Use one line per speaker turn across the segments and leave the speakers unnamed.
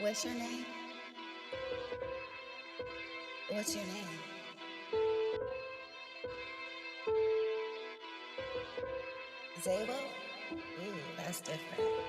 What's your name? What's your name? Zabo? Ooh, that's different.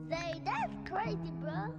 Zay, that's crazy, bro.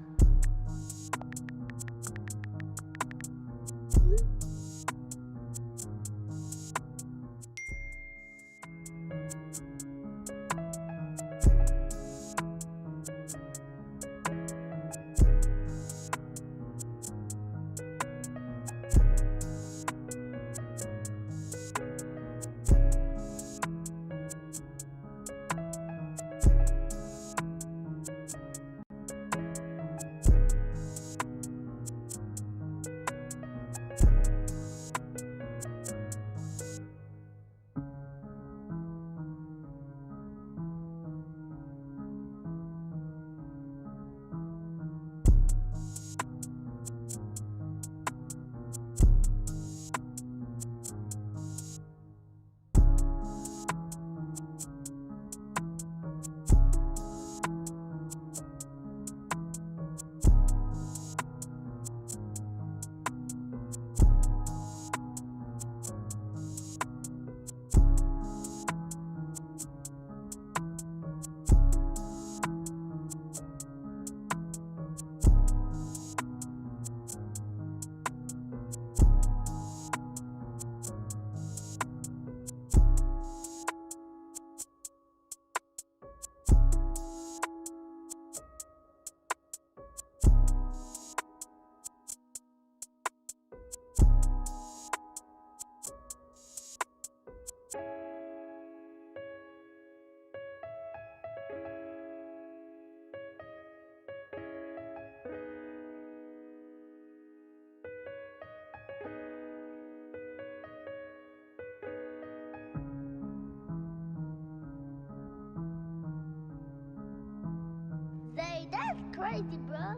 crazy, bro.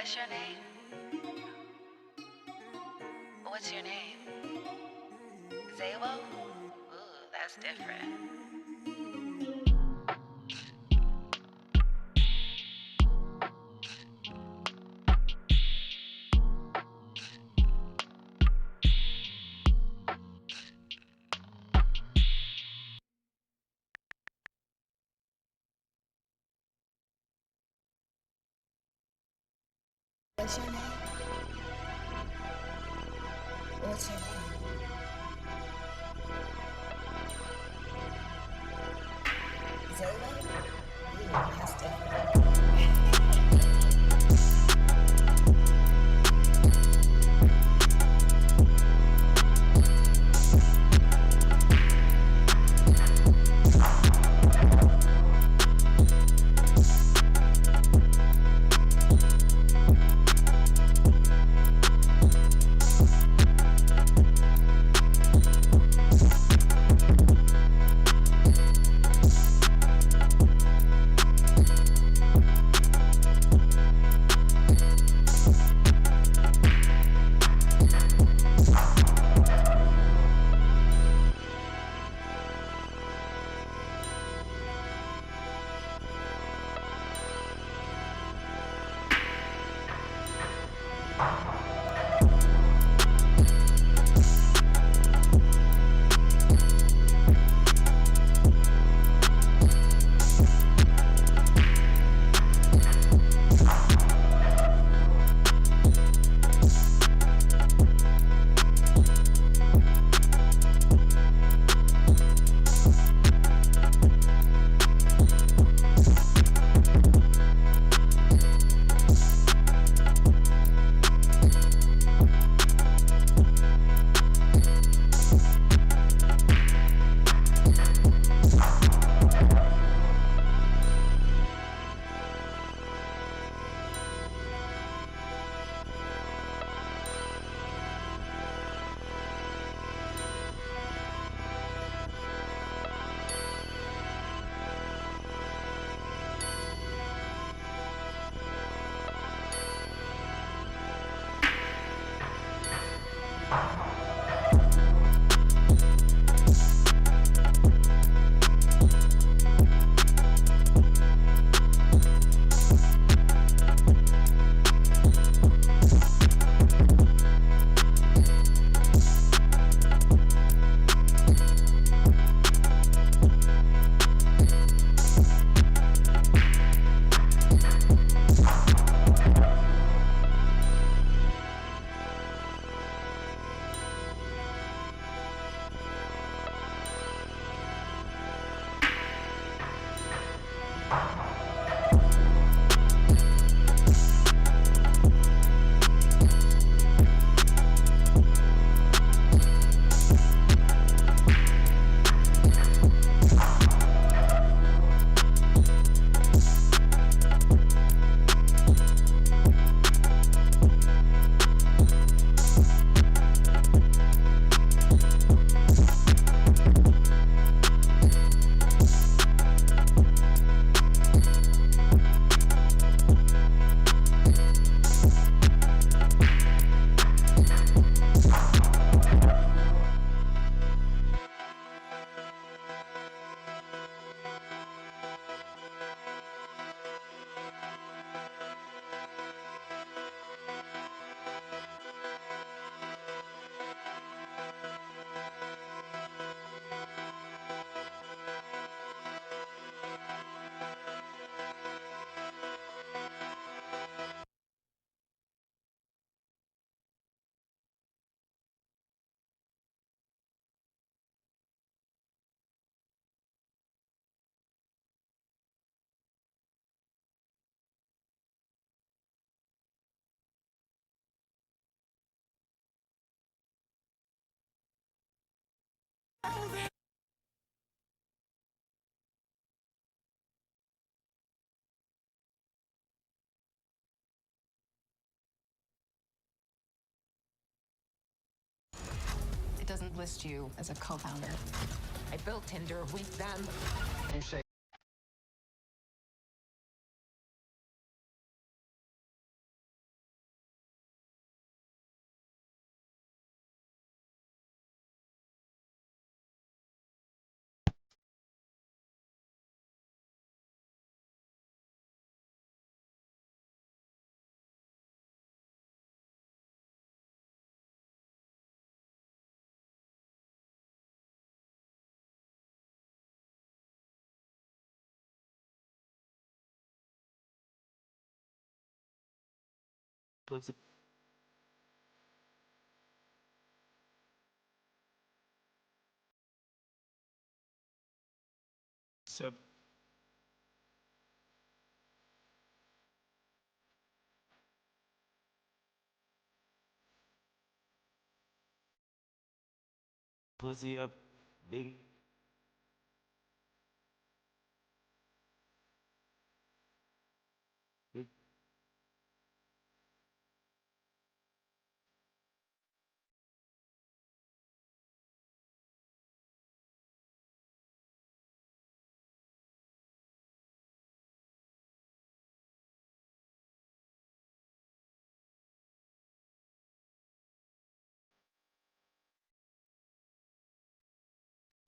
What's your name? What's your name? Zabo? Ooh, that's different. What's your name? What's your name? Zabo? Ooh, that's different.
It doesn't list you as a co-founder. I built Tinder with them.
You say Pussy. So pussy up, big. Big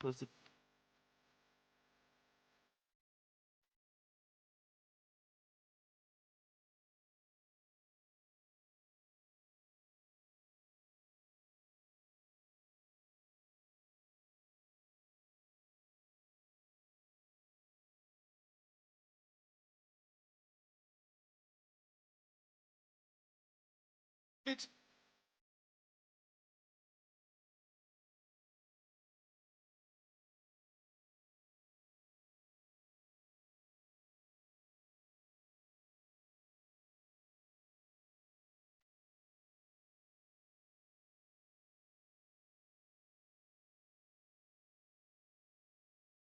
pussy. Bitch.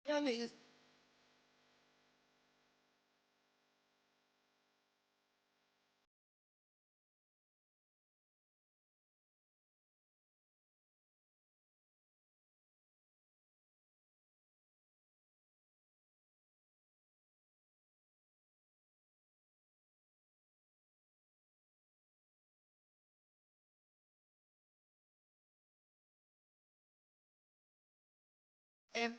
Y'all niggas. And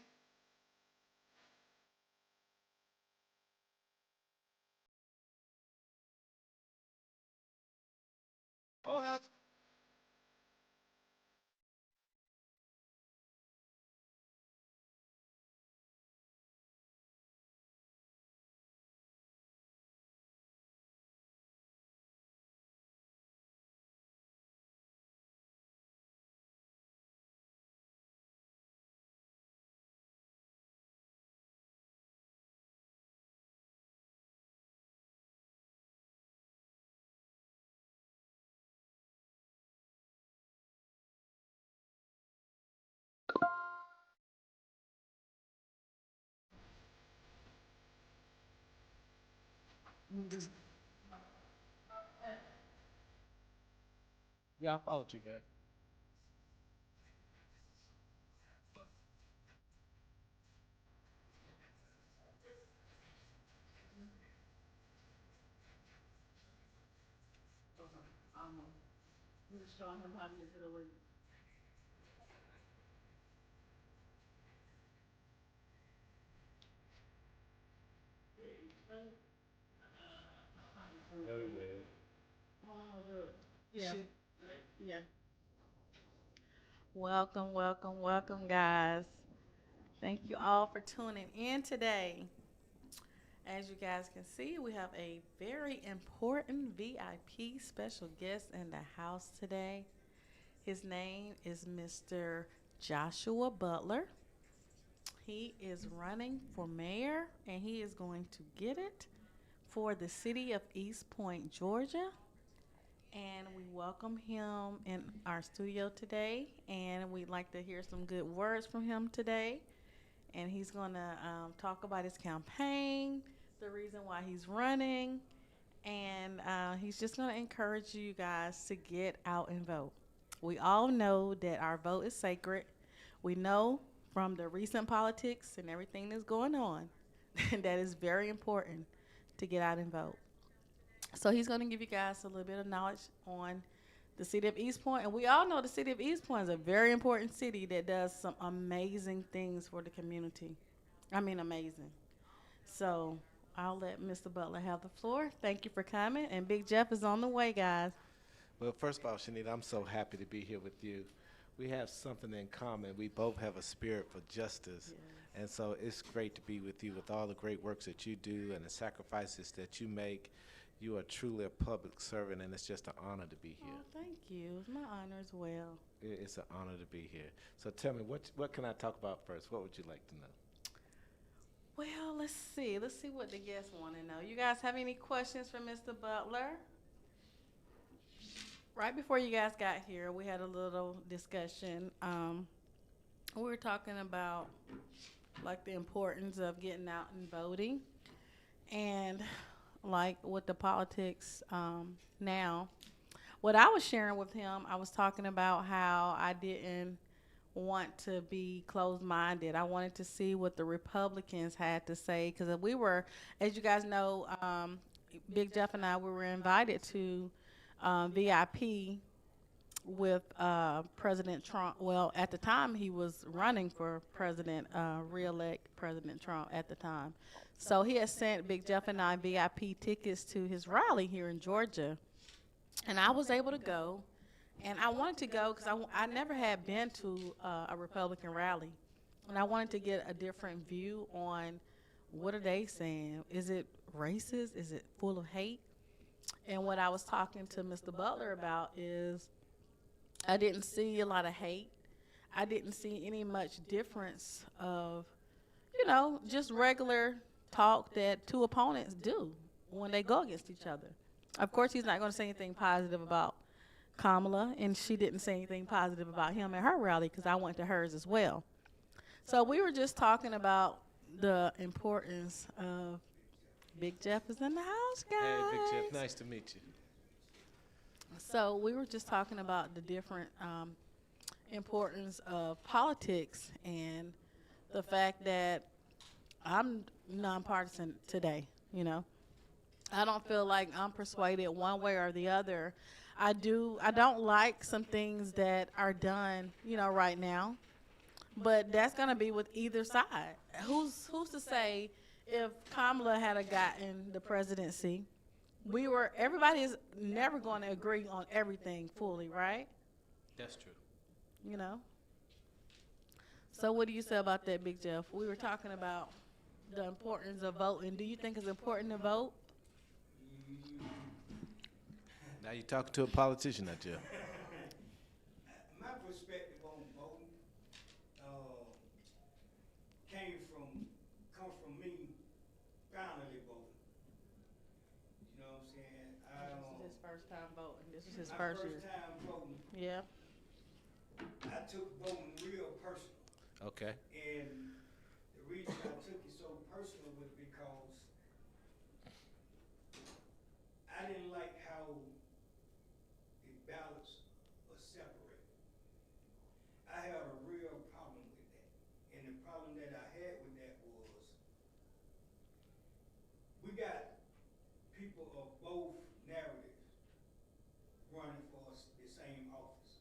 oh, that's yeah, I followed you guys. Oh yeah.
Yeah. Yeah. Welcome, welcome, welcome, guys. Thank you all for tuning in today. As you guys can see, we have a very important VIP special guest in the house today. His name is Mr. Joshua Butler. He is running for mayor and he is going to get it for the city of East Point, Georgia. And we welcome him in our studio today. And we'd like to hear some good words from him today. And he's going to talk about his campaign, the reason why he's running, and he's just going to encourage you guys to get out and vote. We all know that our vote is sacred. We know from the recent politics and everything that's going on that it's very important to get out and vote. So he's going to give you guys a little bit of knowledge on the city of East Point. And we all know the city of East Point is a very important city that does some amazing things for the community. I mean, amazing. So I'll let Mr. Butler have the floor. Thank you for coming. And Big Jeff is on the way, guys.
Well, first of all, Shanita, I'm so happy to be here with you. We have something in common. We both have a spirit for justice.
Yes.
And so it's great to be with you with all the great works that you do and the sacrifices that you make. You are truly a public servant, and it's just an honor to be here.
Oh, thank you. It's my honor as well.
It's an honor to be here. So tell me, what can I talk about first? What would you like to know?
Well, let's see. Let's see what the guests want to know. You guys have any questions for Mr. Butler? Right before you guys got here, we had a little discussion. We were talking about like the importance of getting out and voting, and like with the politics now. What I was sharing with him, I was talking about how I didn't want to be closed-minded. I wanted to see what the Republicans had to say because we were, as you guys know, Big Jeff and I, we were invited to VIP with President Trump. Well, at the time he was running for president, re-elect President Trump at the time. So he had sent Big Jeff and I VIP tickets to his rally here in Georgia. And I was able to go. And I wanted to go because I never had been to a Republican rally. And I wanted to get a different view on what are they saying. Is it racist? Is it full of hate? And what I was talking to Mr. Butler about is I didn't see a lot of hate. I didn't see any much difference of, just regular talk that two opponents do when they go against each other. Of course, he's not going to say anything positive about Kamala, and she didn't say anything positive about him at her rally because I went to hers as well. So we were just talking about the importance of Big Jeff is in the house, guys.
Hey, Big Jeff, nice to meet you.
So we were just talking about the different importance of politics and the fact that I'm nonpartisan today, I don't feel like I'm persuaded one way or the other. I don't like some things that are done, right now. But that's going to be with either side. Who's to say if Kamala had gotten the presidency, everybody is never going to agree on everything fully, right?
That's true.
So what do you say about that, Big Jeff? We were talking about the importance of voting. Do you think it's important to vote?
Now you're talking to a politician, not Jeff.
My perspective on voting comes from me finally voting. You know what I'm saying?
This is his first time voting. This is his
My
first year.
time voting,
Yeah.
I took voting real personal.
Okay.
And the reason I took it so personal was because I didn't like how the ballots were separated. I had a real problem with that. And the problem that I had with that was we got people of both narratives running for the same office.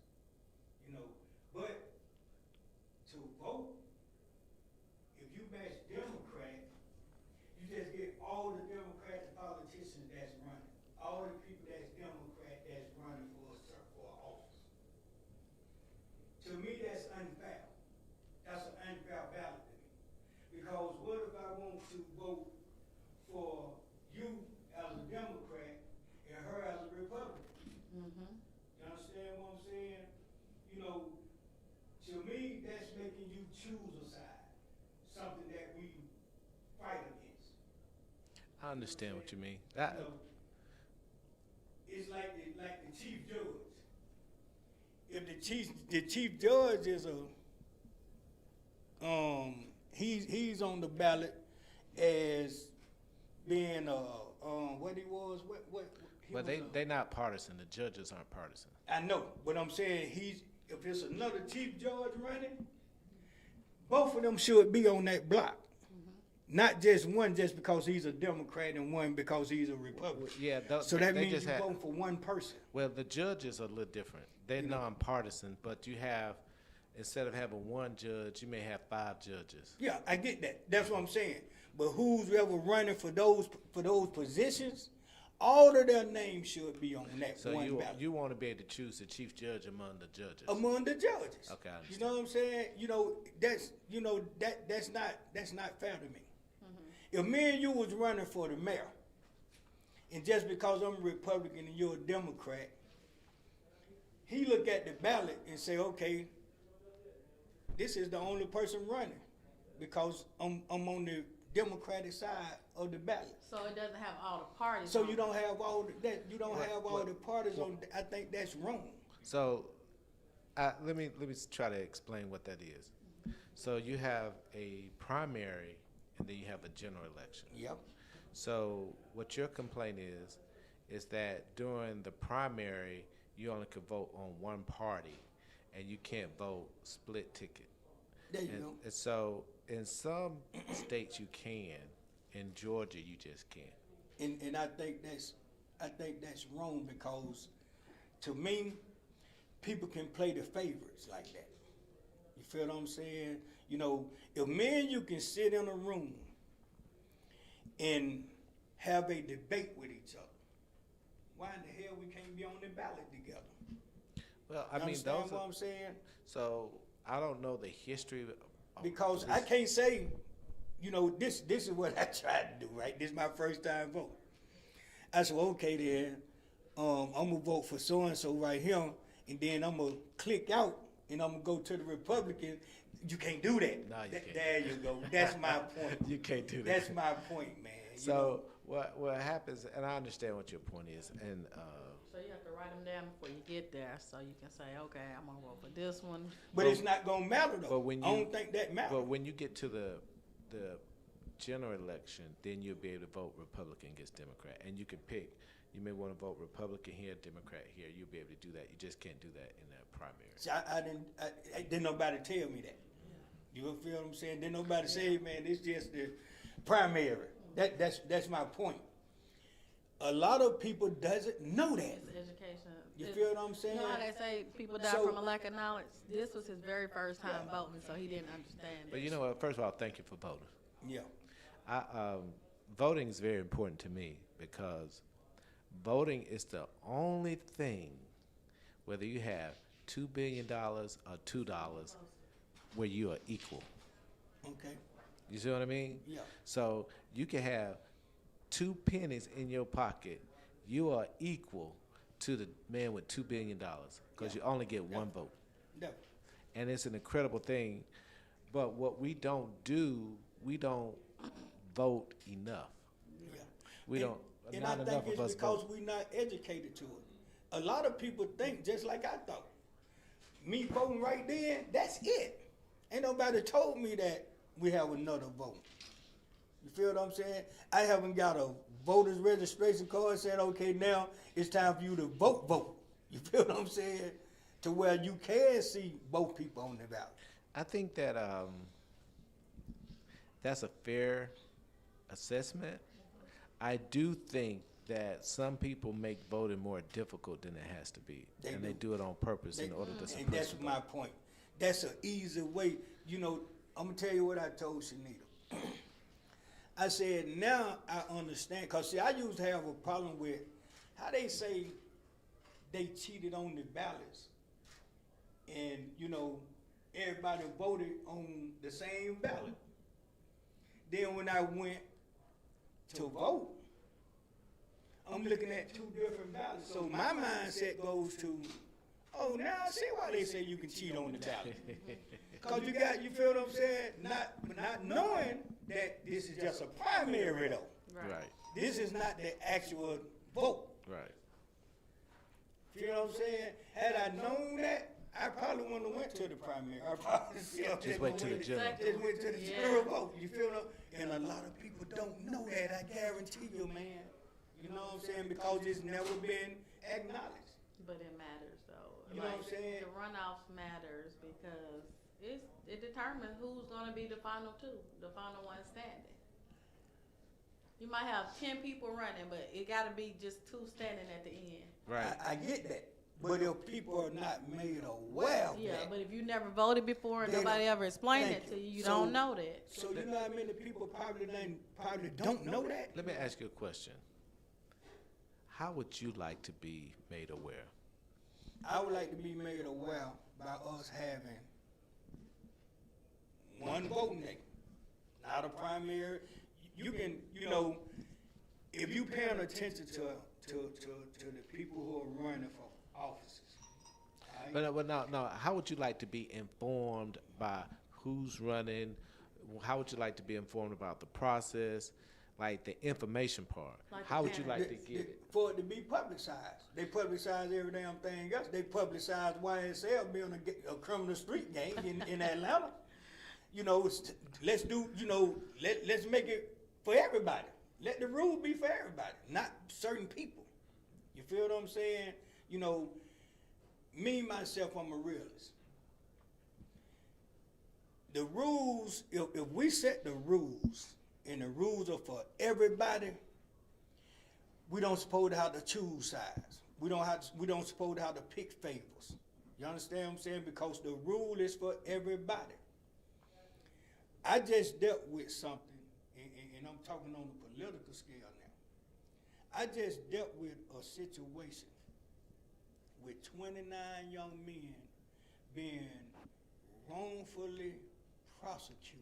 But to vote, if you match Democrat, you just get all the Democratic politicians that's running, all the people that's Democrat that's running for an office. To me, that's unfair. That's an unfair ballot to me. Because what if I want to vote for you as a Democrat and her as a Republican?
Mm-hmm.
You understand what I'm saying? To me, that's making you choose a side, something that we fight against.
I understand what you mean.
It's like the chief judge. If the chief judge is he's on the ballot as being what he was, what he
Well,
was,
they're not partisan. The judges aren't partisan.
I know, but I'm saying if it's another chief judge running, both of them should be on that block. Mm-hmm. Not just one just because he's a Democrat and one because he's a Republican.
Yeah,
so that means you vote for one person.
Well, the judges are a little different. They're nonpartisan, but you have, instead of having one judge, you may have 5 judges.
Yeah, I get that. That's what I'm saying. But who's ever running for those positions, all of their names should be on that one ballot.
So you want to be able to choose the chief judge among the judges?
Among the judges.
Okay, I understand.
You know what I'm saying? That's not fair to me. Mm-hmm. If me and you was running for the mayor, and just because I'm a Republican and you're a Democrat, he look at the ballot and say, okay, this is the only person running because I'm on the Democratic side of the ballot.
So it doesn't have all the parties.
So
on
you
it.
don't have all the parties on. I think that's wrong.
So let me try to explain what that is. So you have a primary, and then you have a general election.
Yep.
So what your complaint is that during the primary, you only could vote on one party, and you can't vote split ticket.
There you go.
And so in some states you can. In Georgia, you just can't.
And I think that's wrong because, to me, people can play the favorites like that. You feel what I'm saying? You know, if me and you can sit in a room and have a debate with each other, why in the hell we can't be on the ballot together?
Well,
You understand what I'm saying?
So I don't know the history of
Because
this.
I can't say, you know, this is what I tried to do, right? This is my first time vote. I said, well, okay then, I'm gonna vote for so and so right here, and then I'm gonna click out and I'm gonna go to the Republican. You can't do that.
No, you can't.
There you go. That's my point.
You can't do that.
That's my point, man.
So what happens, and I understand what your point is, and
So you have to write them down before you get there, so you can say, okay, I'm gonna vote for this one.
But it's not gonna matter though.
but when
I
you-
don't think that matters.
but when you get to the general election, then you'll be able to vote Republican against Democrat, and you can pick. You may want to vote Republican here, Democrat here. You'll be able to do that. You just can't do that in the primary.
See, I didn't nobody tell me that. You feel what I'm saying? Didn't nobody say, man, it's just the primary. That's my point. A lot of people doesn't know that.
It's education.
You feel what I'm saying?
You know how they say people die
So-
from a lack of knowledge? This was his very first time voting, so he didn't understand
But
it.
you know what? First of all, thank you for voting.
Yeah.
Voting is very important to me because voting is the only thing, whether you have $2 billion or $2, where you are equal.
Okay.
You see what I mean?
Yeah.
So you can have 2 pennies in your pocket. You are equal to the man with $2 billion because you only get one vote.
Yeah.
And it's an incredible thing. But what we don't do, we don't vote enough.
Yeah.
We don't.
And
Not
I
enough
think
of
it's
us
because
vote.
we're not educated to it. A lot of people think just like I thought. Me voting right then, that's it. Ain't nobody told me that we have another vote. You feel what I'm saying? I haven't got a voter's registration card saying, okay, now it's time for you to vote. You feel what I'm saying? To where you can see both people on the ballot.
I think that that's a fair assessment. I do think that some people make voting more difficult than it has to be,
They
and
do.
they do it on purpose in order to
And
suppress
that's
the
my
vote.
point. That's an easy way. You know, I'm gonna tell you what I told Shanita. I said, now I understand, cause see, I used to have a problem with how they say they cheated on the ballots, and you know, everybody voted on the same ballot. Then when I went to vote, I'm looking at 2 different ballots. So my mindset goes to, oh, now I see why they say you can cheat on the ballot. Cause you feel what I'm saying? Not knowing that this is just a primary though.
Right,
This is not the actual vote.
right.
You know what I'm saying? Had I known that, I probably wouldn't have went to the primary. I probably
Just went to the general.
Just went to the general vote. You feel what? And a lot of people don't know that. I guarantee you, man. You know what I'm saying? Because it's never been acknowledged.
But it matters though.
You know what I'm saying?
The runoffs matters because it determines who's gonna be the final two, the final one standing. You might have 10 people running, but it gotta be just 2 standing at the end.
Right.
I get that. But if people are not made aware of
Yeah,
that,
but if you never voted before and
They
nobody
don't-
ever explained
Thank
it to you, you
So-
don't know that.
so you know how many people probably don't know that?
Let me ask you a question. How would you like to be made aware?
I would like to be made aware by us having one voting day, not a primary. You can, you know, if you paying attention to the people who are running for offices, all right?
But no. How would you like to be informed by who's running? How would you like to be informed about the process, like the information part?
Like
How
the
would you like to
The-
get it?
for it to be publicized. They publicize every damn thing else. They publicize YSL being a criminal street gang in Atlanta. You know, let's do, let's make it for everybody. Let the rule be for everybody, not certain people. You feel what I'm saying? You know, me, myself, I'm a realist. The rules, if we set the rules, and the rules are for everybody, we don't supposed to have to choose sides. We don't supposed to have to pick favors. You understand what I'm saying? Because the rule is for everybody. I just dealt with something, and I'm talking on the political scale now. I just dealt with a situation with 29 young men being wrongfully prosecuted,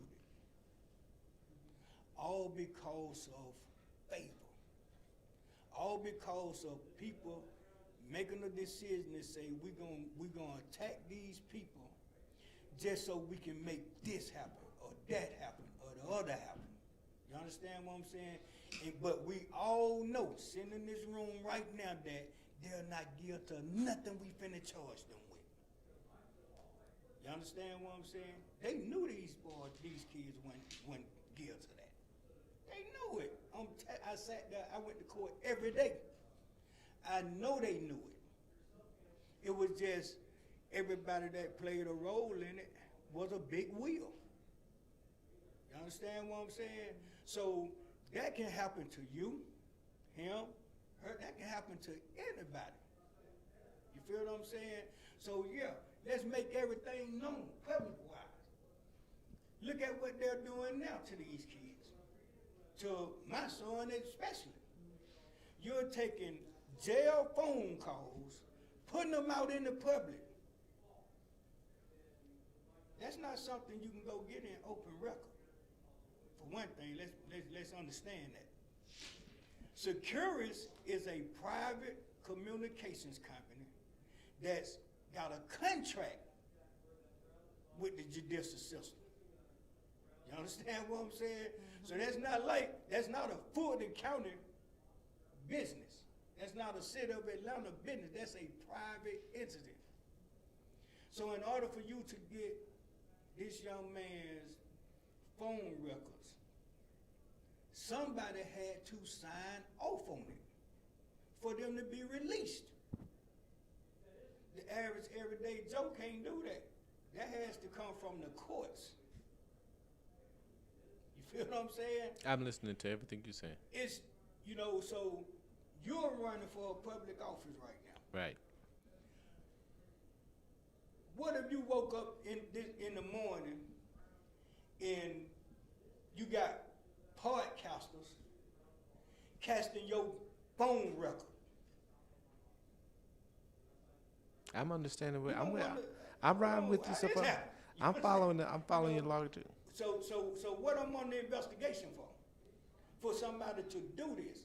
all because of favor. All because of people making a decision to say we're gonna attack these people just so we can make this happen or that happen or the other happen. You understand what I'm saying? But we all know, sitting in this room right now, that they're not guilty of nothing we finna charge them with. You understand what I'm saying? They knew these kids weren't guilty of that. They knew it. I sat there, I went to court every day. I know they knew it. It was just everybody that played a role in it was a big wheel. You understand what I'm saying? So that can happen to you, him, her, that can happen to anybody. You feel what I'm saying? So yeah, let's make everything known public-wise. Look at what they're doing now to these kids. To my son especially. You're taking jail phone calls, putting them out in the public. That's not something you can go get in open record. For one thing, let's understand that. Securus is a private communications company that's got a contract with the judicial system. You understand what I'm saying? So that's not a Fulton County business. That's not a city of Atlanta business. That's a private entity. So in order for you to get this young man's phone records, somebody had to sign off on it for them to be released. The average everyday Joe can't do that. That has to come from the courts. You feel what I'm saying?
I'm listening to everything you're saying.
It's, so you're running for a public office right now.
Right.
What if you woke up in the morning and you got podcasters casting your phone record?
I'm understanding I'm riding with you so far. I'm following your logic.
So what I'm on the investigation for? For somebody to do this.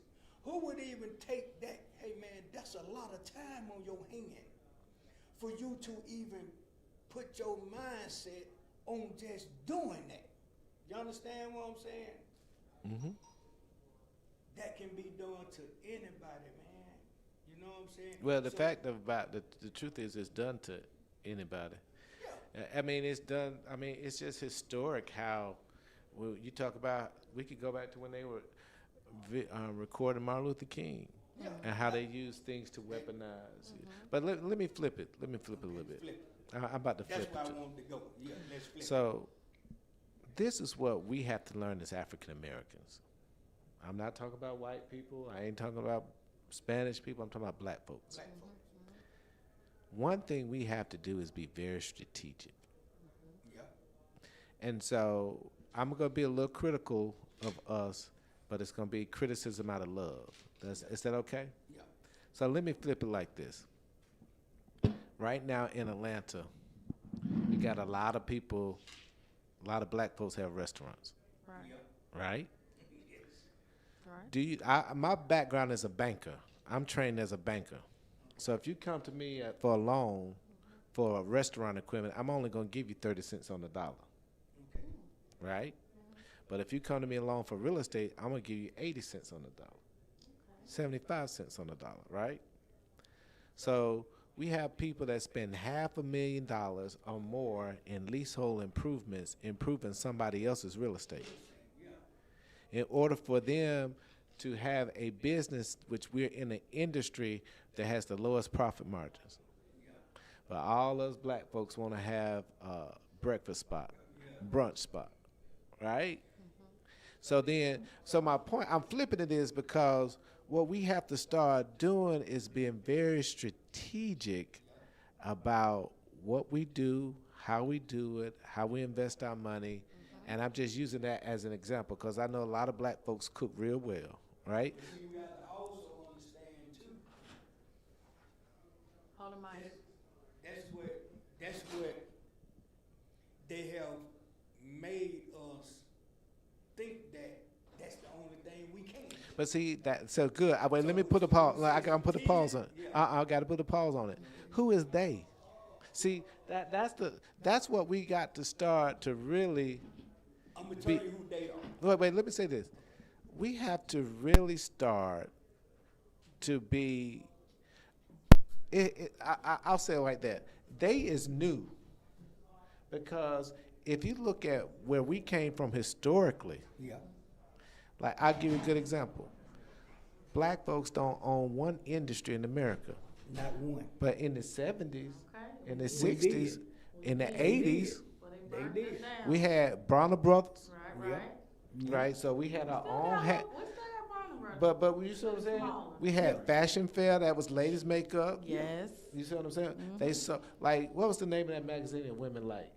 Who would even take that? Hey man, that's a lot of time on your hand for you to even put your mindset on just doing that. You understand what I'm saying?
Mm-hmm.
That can be done to anybody, man. You know what I'm saying?
Well, the fact about the truth is, it's done to anybody.
Yeah.
I mean, it's done. I mean, it's just historic how. Well, you talk about. We could go back to when they were recording Martin Luther King, and how they used things to weaponize. But let me flip it. Let me flip it a little bit.
Flip it.
I'm about to flip
That's where
it.
I wanted to go. Yeah, let's flip it.
So, this is what we have to learn as African Americans. I'm not talking about white people. I ain't talking about Spanish people. I'm talking about black folks.
Black folks.
One thing we have to do is be very strategic.
Yeah.
And so I'm going to be a little critical of us, but it's going to be criticism out of love. Is that okay?
Yeah.
So let me flip it like this. Right now in Atlanta, we got a lot of people, a lot of black folks have restaurants,
Right.
Yeah.
right?
Yes.
Right.
My background is a banker. I'm trained as a banker. So if you come to me for a loan for restaurant equipment, I'm only going to give you 30 cents on the dollar.
Okay.
Right? But if you come to me a loan for real estate, I'm going to give you 80 cents on the dollar. 75 cents on the dollar, right? So we have people that spend $500,000 or more in leasehold improvements, improving somebody else's real estate. In order for them to have a business, which we're in an industry that has the lowest profit margins. But all us black folks want to have a breakfast spot, brunch spot, right? So my point, I'm flipping it is because what we have to start doing is being very strategic about what we do, how we do it, how we invest our money. And I'm just using that as an example because I know a lot of black folks cook real well, right?
But see, you got to also understand too.
Hold on, Mike.
That's what they have made us think that that's the only thing we can.
But see, that so good. Wait, let me put a pause. I gotta put a pause on it. I gotta put a pause on it. Who is they? See, that's what we got to start to really.
I'm gonna tell you who they are.
Wait, let me say this. We have to really start to be. I'll say it like that. They is new. Because if you look at where we came from historically,
Yeah.
like I'll give you a good example. Black folks don't own one industry in America.
Not one.
But in the 70s, in the
We
60s,
did.
in the 80s,
Well,
They
burned
did.
it down.
we had Bronner Brothers,
Right.
right? So we had our own
We
hat.
still got Brothers.
But you see what I'm saying?
Smaller.
We had Fashion Fair, that was ladies' makeup.
Yes.
You see what I'm saying? They saw, like, what was the name of that magazine that women like?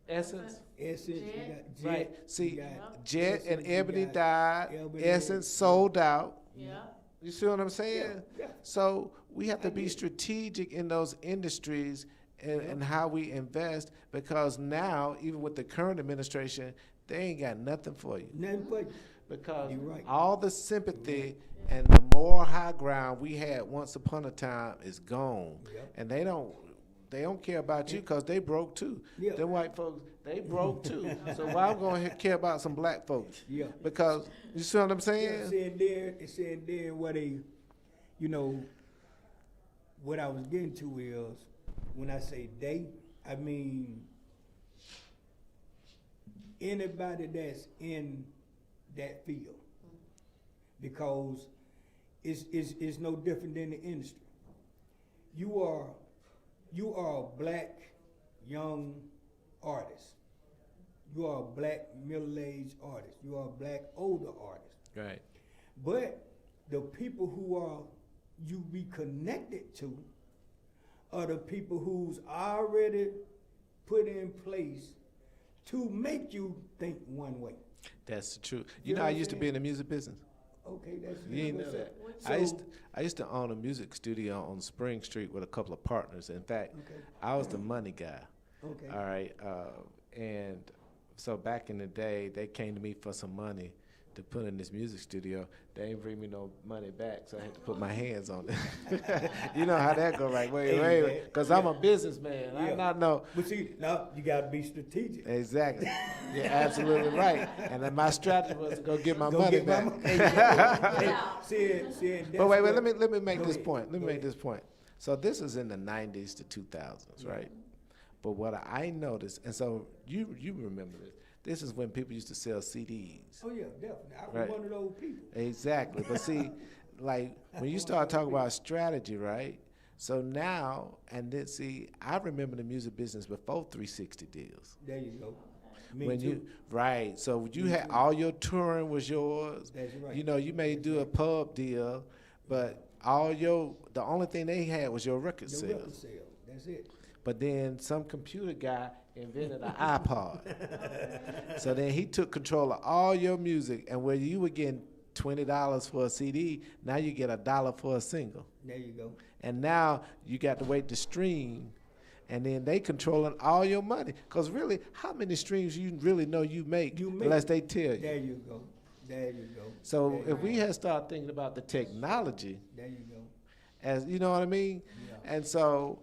Essence?
Essence, you
Jet.
got Jet.
Right. See,
you got
Jet
Essence,
and
you
Ebony
got
died.
Ebony.
Essence sold out.
Yeah.
You see what I'm saying?
Yeah.
So we have to be strategic in those industries and how we invest because now, even with the current administration, they ain't got nothing for you.
Nothing but
Because
You're right.
all the sympathy and the moral high ground we had once upon a time is gone.
Yep.
And they don't care about you because they broke too.
Yeah.
Them white folks, they broke too. So why I'm going to care about some black folks?
Yeah.
Because, you see what I'm
yeah,
saying?
it's saying there what they, you know, what I was getting to is when I say they, I mean anybody that's in that field, because it's no different than the industry. You are a black young artist. You are a black middle-aged artist. You are a black older artist.
Right.
But the people who are you be connected to are the people who's already put in place to make you think one way.
That's the truth.
You
You
know
know, I
what I'm
used to be
saying?
in the music business.
Okay, that's
You didn't know
what's
that.
up.
I used to own a music studio on Spring Street with a couple of partners. In fact,
Okay.
I was the money guy.
Okay.
All right. And so back in the day, they came to me for some money to put in this music studio. They ain't bring me no money back, so I had to put my hands on it. You know how that go, right?
Hey,
Wait,
man.
because I'm a businessman.
Yeah.
I'm not no.
But see, now you gotta be strategic.
Exactly. You're absolutely right. And then my strategy was to go get my
Go
money
get
back.
my money. See,
But wait, let me make
Go
this
ahead.
point. Let me
Go
make
ahead.
this point. So this is in the 90s to 2000s, right? But what I noticed, and so you remember this. This is when people used to sell CDs.
Oh yeah, definitely. I was
Right.
one of those people.
Exactly. But see, like when you start talking about strategy, right? So now, and then see, I remember the music business before 360 deals.
There you go. Me
When
too.
right, so you
Me
had
too.
all your touring was yours.
That's right.
You know, you may do a pub deal, but the only thing they had was your record
the
sales.
record sale. That's it.
But then some computer guy invented an iPod. So then he took control of all your music, and where you were getting $20 for a CD, now you get $1 for a single.
There you go.
And now you got to wait to stream, and then they controlling all your money. Because really, how many streams you really know you make
You make
unless they tell you?
There you go. There you go.
So
There you
if we
go.
had started thinking about the technology,
There you go.
as you know what I mean,
Yeah.
and so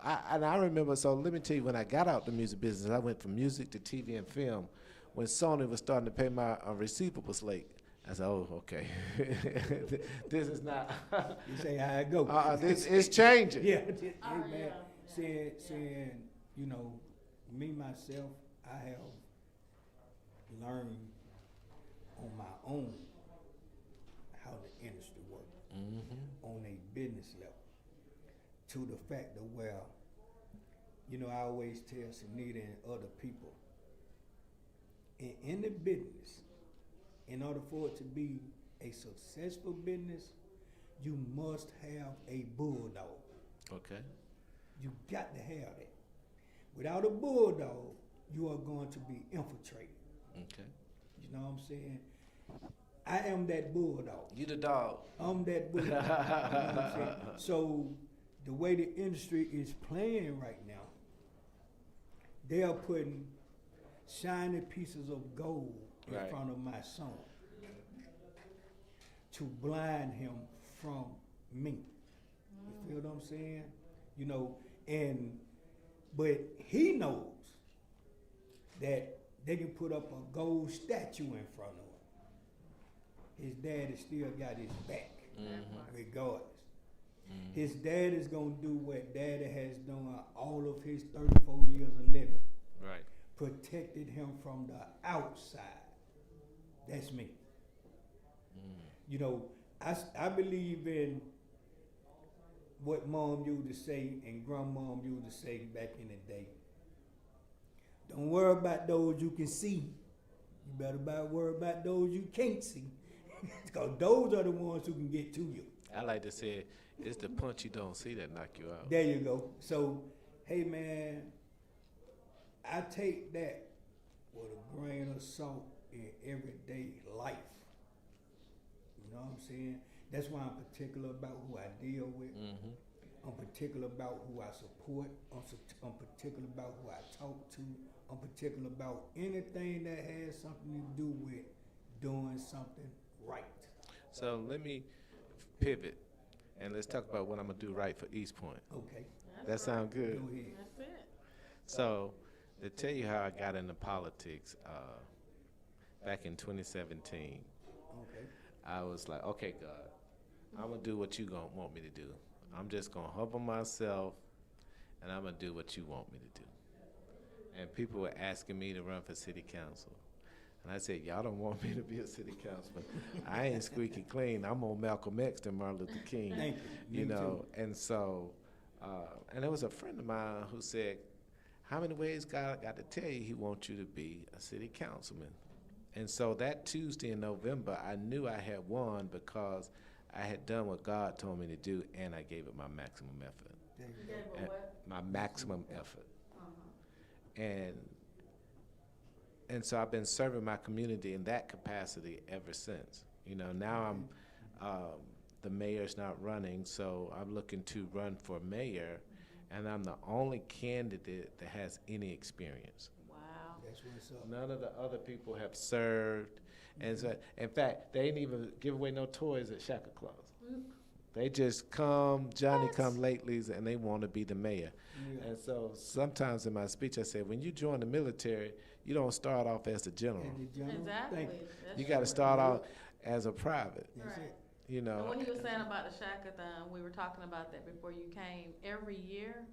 I remember. So let me tell you, when I got out the music business, I went from music to TV and film. When Sony was starting to pay my receivables late, I said, "Oh, okay, this is not.
You say how it go.
This is changing."
Yeah, hey
Oh,
man,
yeah.
saying, you know, me myself, I have learned on my own how the industry works on a business level. To the fact of where, you know, I always tell Sunita and other people, in the business, in order for it to be a successful business, you must have a bulldog.
Okay.
You got to have that. Without a bulldog, you are going to be infiltrated.
Okay.
You know what I'm saying? I am that bulldog.
You the dog.
I'm that bulldog. You know what I'm saying? So the way the industry is playing right now, they are putting shiny pieces of gold in
Right.
front of my son to blind him from me. You feel what I'm saying? You know, but he knows that they can put up a gold statue in front of him. His dad has still got his back, regardless. His dad is gonna do what daddy has done all of his 34 years of living.
Right.
Protected him from the outside. That's me. You know, I believe in what mom used to say and grandmom used to say back in the day. Don't worry about those you can see. You better worry about those you can't see. Because those are the ones who can get to you.
I like to say it's the punch you don't see that knock you out.
There you go. So, hey man, I take that with a grain of salt in everyday life. You know what I'm saying? That's why I'm particular about who I deal with. I'm particular about who I support. I'm particular about who I talk to. I'm particular about anything that has something to do with doing something right.
So let me pivot and let's talk about what I'm gonna do right for East Point.
Okay,
That sound good?
go ahead.
That's it.
So to tell you how I got into politics, back in 2017,
Okay.
I was like, okay, God, I'm gonna do what you gonna want me to do. I'm just gonna humble myself, and I'm gonna do what you want me to do. And people were asking me to run for city council, and I said, y'all don't want me to be a city councilman. I ain't squeaky clean. I'm on Malcolm X than Martin Luther King.
Thank you.
You
Me
know, and so, and there was a friend of mine who said, how many ways God got to tell you he wants you to be a city councilman? And so that Tuesday in November, I knew I had won because I had done what God told me to do, and I gave it my maximum effort.
There you
You
go.
gave her
And
what?
my maximum effort.
Uh-huh.
And so I've been serving my community in that capacity ever since. You know, now the mayor's not running, so I'm looking to run for mayor, and I'm the only candidate that has any experience.
Wow.
That's what's up.
None of the other people have served, and so, in fact, they didn't even give away no toys at Shaka Claus. They just come, Johnny come latelys, and they want to be the mayor.
Yeah.
And so sometimes in my speech I say, when you join the military, you don't start off as the general.
And the general,
Exactly.
thank you.
That's
You got to
true.
start off as a private,
That's
Right.
it.
you
And
know.
what he was saying about the Shackathon, we were talking about that before you came. Every year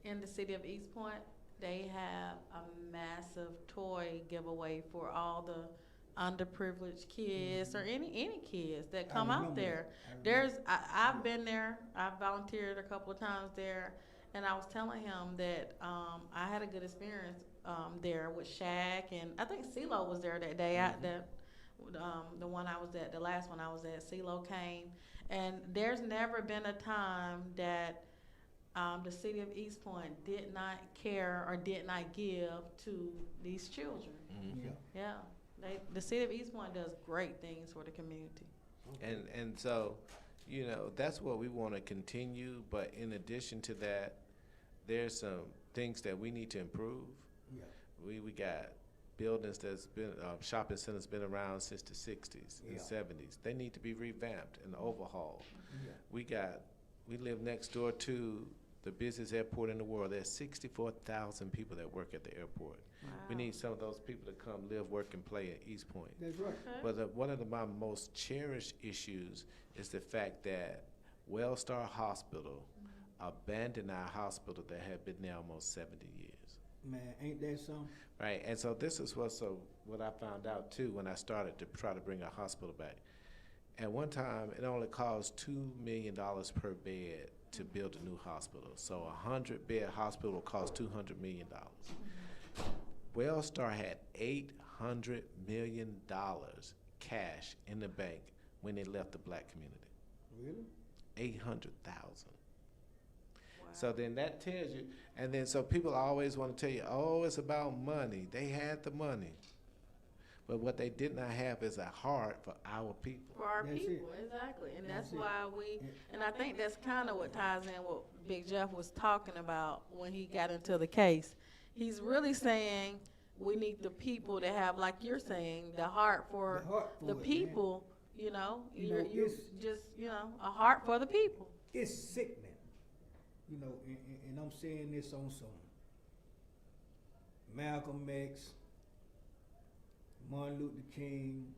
in the city of East Point, they have a massive toy giveaway for all the underprivileged kids or any kids that come out
remember
there.
that.
I've been there. I've volunteered a couple of times there, and I was telling him that I had a good experience there with Shaq, and I think CeeLo was there that day. The one I was at, the last one I was at, CeeLo came, and there's never been a time that the city of East Point did not care or did not give to these children.
Yeah.
Yeah, the city of East Point does great things for the community.
And so, you know, that's what we want to continue. But in addition to that, there's some things that we need to improve.
Yeah.
We got buildings that's been, shopping centers been around since the 60s and
Yeah.
70s. They need to be revamped and overhauled.
Yeah.
We live next door to the busiest airport in the world. There's 64,000 people that work at the airport. We
Wow.
need some of those people to come live, work, and play at East Point.
That's right.
Okay.
But one of my most cherished issues is the fact that Wellstar Hospital abandoned our hospital that had been there almost 70 years.
Man, ain't that something?
Right, and so this is what I found out too when I started to try to bring a hospital back. At one time, it only cost $2 million per bed to build a new hospital. So a 100-bed hospital cost $200 million. Wellstar had $800 million cash in the bank when they left the black community.
Really?
800,000. So then that tells you, and then so people always want to tell you, oh, it's about money. They had the money. But what they did not have is a heart for our people.
For our
That's it.
people, exactly. And that's
That's it.
why and I think that's kind of what ties in what Big Jeff was talking about when he got into the case. He's really saying we need the people to have, like you're saying, the heart for
The heart for
the
it, man.
people, you know,
You
you're
know, it's-
just, you know, a heart for the people.
It's sickening. You know, and I'm saying this on some Malcolm X, Martin Luther King,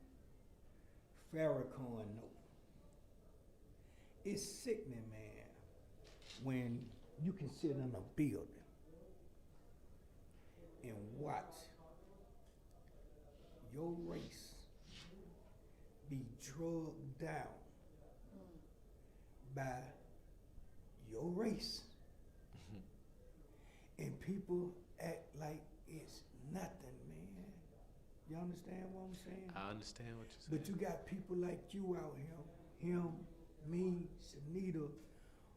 Farrakhan note. It's sickening, man, when you can sit in a building and watch your race be drugged down by your race. And people act like it's nothing, man. You understand what I'm saying?
I understand what you're saying.
But you got people like you out here, him, me, Shanita,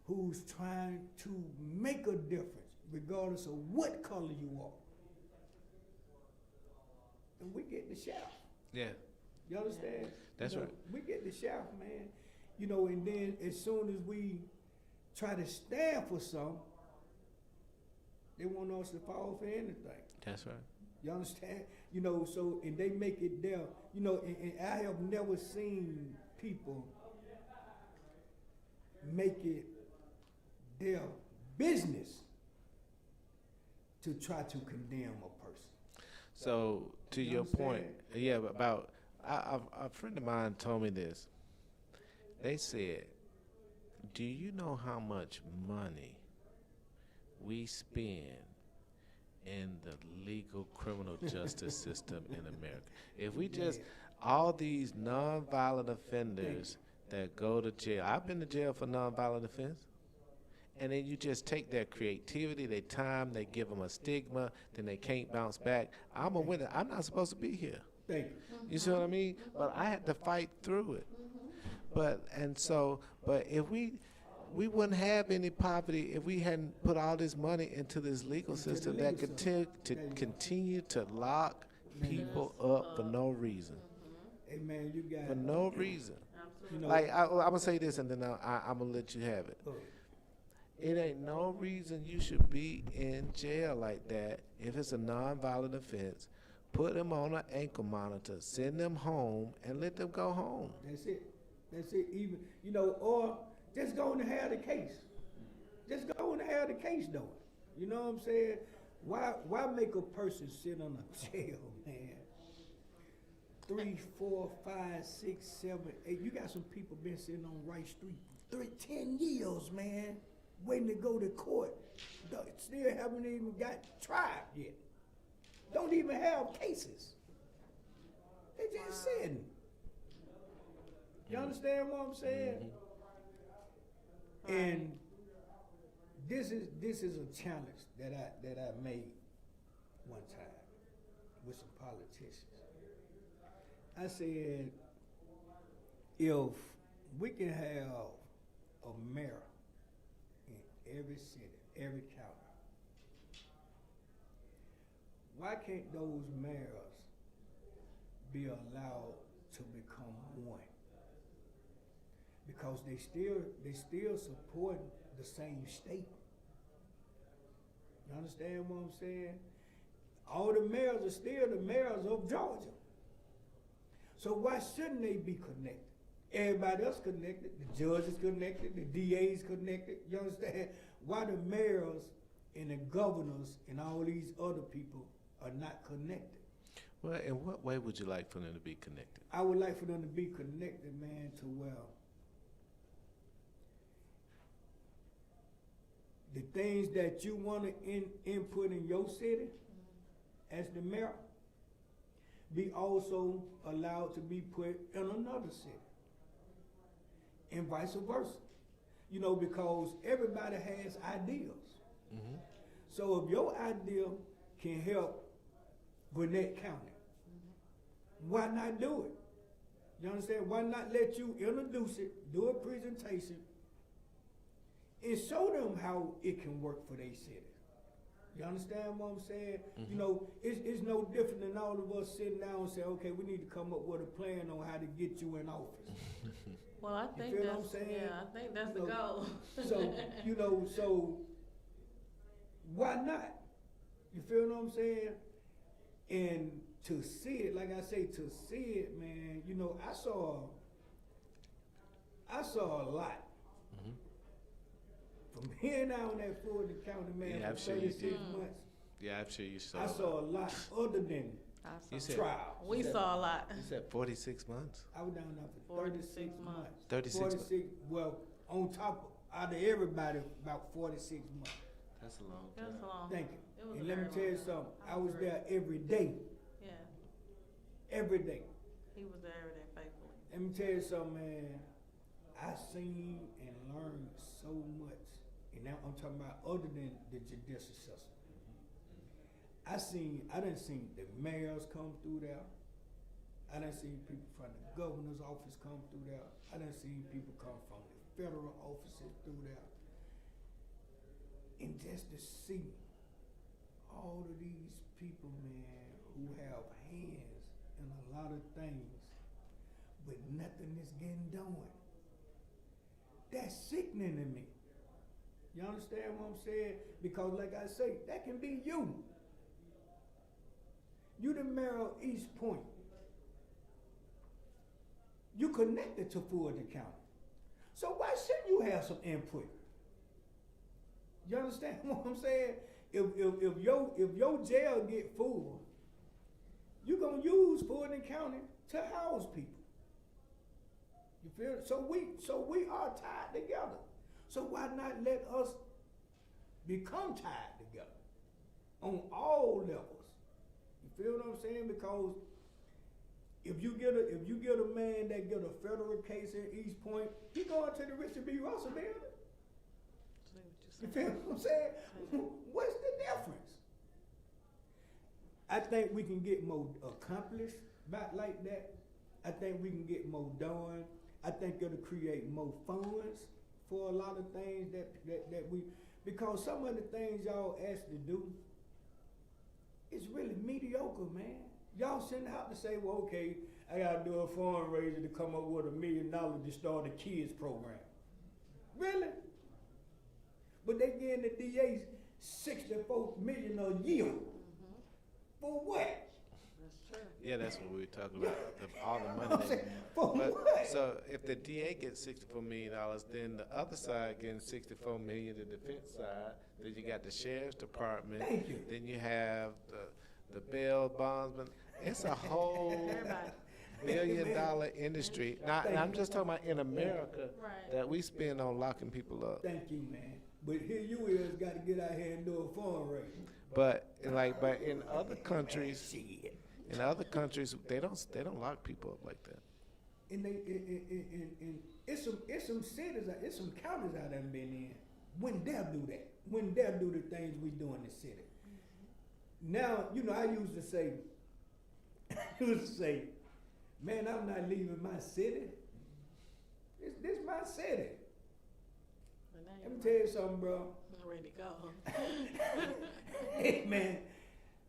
who's trying to make a difference, regardless of what color you are. And we get the shaft.
Yeah,
You understand?
That's
You know,
right.
We get the shaft, man. You know, and then as soon as we try to stand for something, they want us to fall for anything.
that's right.
You understand? You know, so, and they make it there. You know, and I have never seen people make it their business to try to condemn a person.
So to
You
your point,
understand?
yeah, about a friend of mine told me this. They said, "Do you know how much money we spend in the legal criminal justice system in America? If we just all these nonviolent offenders that go to jail. I've been to jail for nonviolent offense." And then you just take their creativity, their time, they give them a stigma, then they can't bounce back. I'm a winner. I'm not supposed to be here.
Thank you.
You see what I mean? But I had to fight through it. But if we wouldn't have any poverty if we hadn't put all this money into this legal system that continue to lock people up for no reason.
Hey, man, you got
For no reason.
You know,
Like I'm gonna say this, and then I'm gonna let you have it.
look,
It ain't no reason you should be in jail like that if it's a nonviolent offense. Put them on an ankle monitor, send them home, and let them go home.
that's it. That's it. Even, you know, or just go and have the case. Just go and have the case though. You know what I'm saying? Why make a person sit on a jail, man? 3, 4, 5, 6, 7, 8. You got some people been sitting on Rice Street 10 years, man, waiting to go to court. Still haven't even got tried yet. Don't even have cases. They just sitting. You understand what I'm saying? And this is a challenge that I made one time with some politicians. I said, if we can have a mayor in every city, every county, why can't those mayors be allowed to become one? Because they still support the same state. You understand what I'm saying? All the mayors are still the mayors of Georgia. So why shouldn't they be connected? Everybody else connected. The judges connected. The DAs connected. You understand? Why the mayors and the governors and all these other people are not connected?
Well, in what way would you like for them to be connected?
I would like for them to be connected, man, to the things that you want to input in your city as the mayor be also allowed to be put in another city, and vice versa. You know, because everybody has ideas.
Mm-hmm.
So if your idea can help Gwinnett County, why not do it? You understand? Why not let you introduce it, do a presentation, and show them how it can work for their city? You understand what I'm saying?
Mm-hmm.
You know, it's no different than all of us sitting down and say, okay, we need to come up with a plan on how to get you in office.
Well, I think
feel what
that's,
I'm saying?
yeah, I think that's
You
the
know,
goal.
So, you know, so why not? You feel what I'm saying? And to see it, like I say, to see it, man, you know, I saw a lot.
Mm-hmm.
From here down that Fulton County, man,
Yeah, I'm
for
sure you
36
did.
months,
Yeah, I'm sure you saw.
I saw a lot other than
You said
trials.
We saw a lot.
you said 46 months.
I was down there for 36 months.
36
46, well, on top of, out of everybody, about 46 months.
That's a long
It was
time.
a long.
Thank you.
It was a
And let me
very
tell you
long time.
something. I was there every day.
Yeah,
Every day.
he was there every day faithfully.
Let me tell you something, man. I seen and learned so much. And now I'm talking about other than the judicial system. I done seen the mayors come through there. I done seen people from the governor's office come through there. I done seen people come from the federal offices through there. And just to see all of these people, man, who have hands in a lot of things, but nothing is getting done. That's sickening to me. You understand what I'm saying? Because like I say, that can be you. You the mayor of East Point. You connected to Fulton County. So why shouldn't you have some input? You understand what I'm saying? If your jail get full, you gonna use Fulton County to house people. You feel? So we are tied together. So why not let us become tied together on all levels? You feel what I'm saying? Because if you get a man that get a federal case in East Point, he going to the Richard B. Russell building. You feel what I'm saying? What's the difference? I think we can get more accomplished about like that. I think we can get more done. I think it'll create more funds for a lot of things that we, because some of the things y'all asked to do is really mediocre, man. Y'all shouldn't have to say, well, okay, I gotta do a fundraiser to come up with $1 million to start a kids program. Really? But they getting the DAs $64 million a year. For what?
Yeah, that's what we were talking about. All the money.
For
But,
what?
so if the DA gets $64 million, then the other side getting $64 million, the defense side. Then you got the sheriff's department.
Thank you.
Then you have the bail bondsman. It's a whole billion-dollar industry. Now, and I'm just talking about in America
Right.
that we spend on locking people up.
Thank you, man. But here you is got to get out here and do a fundraiser.
But in other countries,
Shit.
they don't lock people up like that.
And it's some cities, it's some counties I done been in. When they'll do that. When they'll do the things we do in the city. Now, you know, I used to say, man, I'm not leaving my city. This my city.
But now
Let me
you're
tell you something, bro.
ready to go.
Hey, man,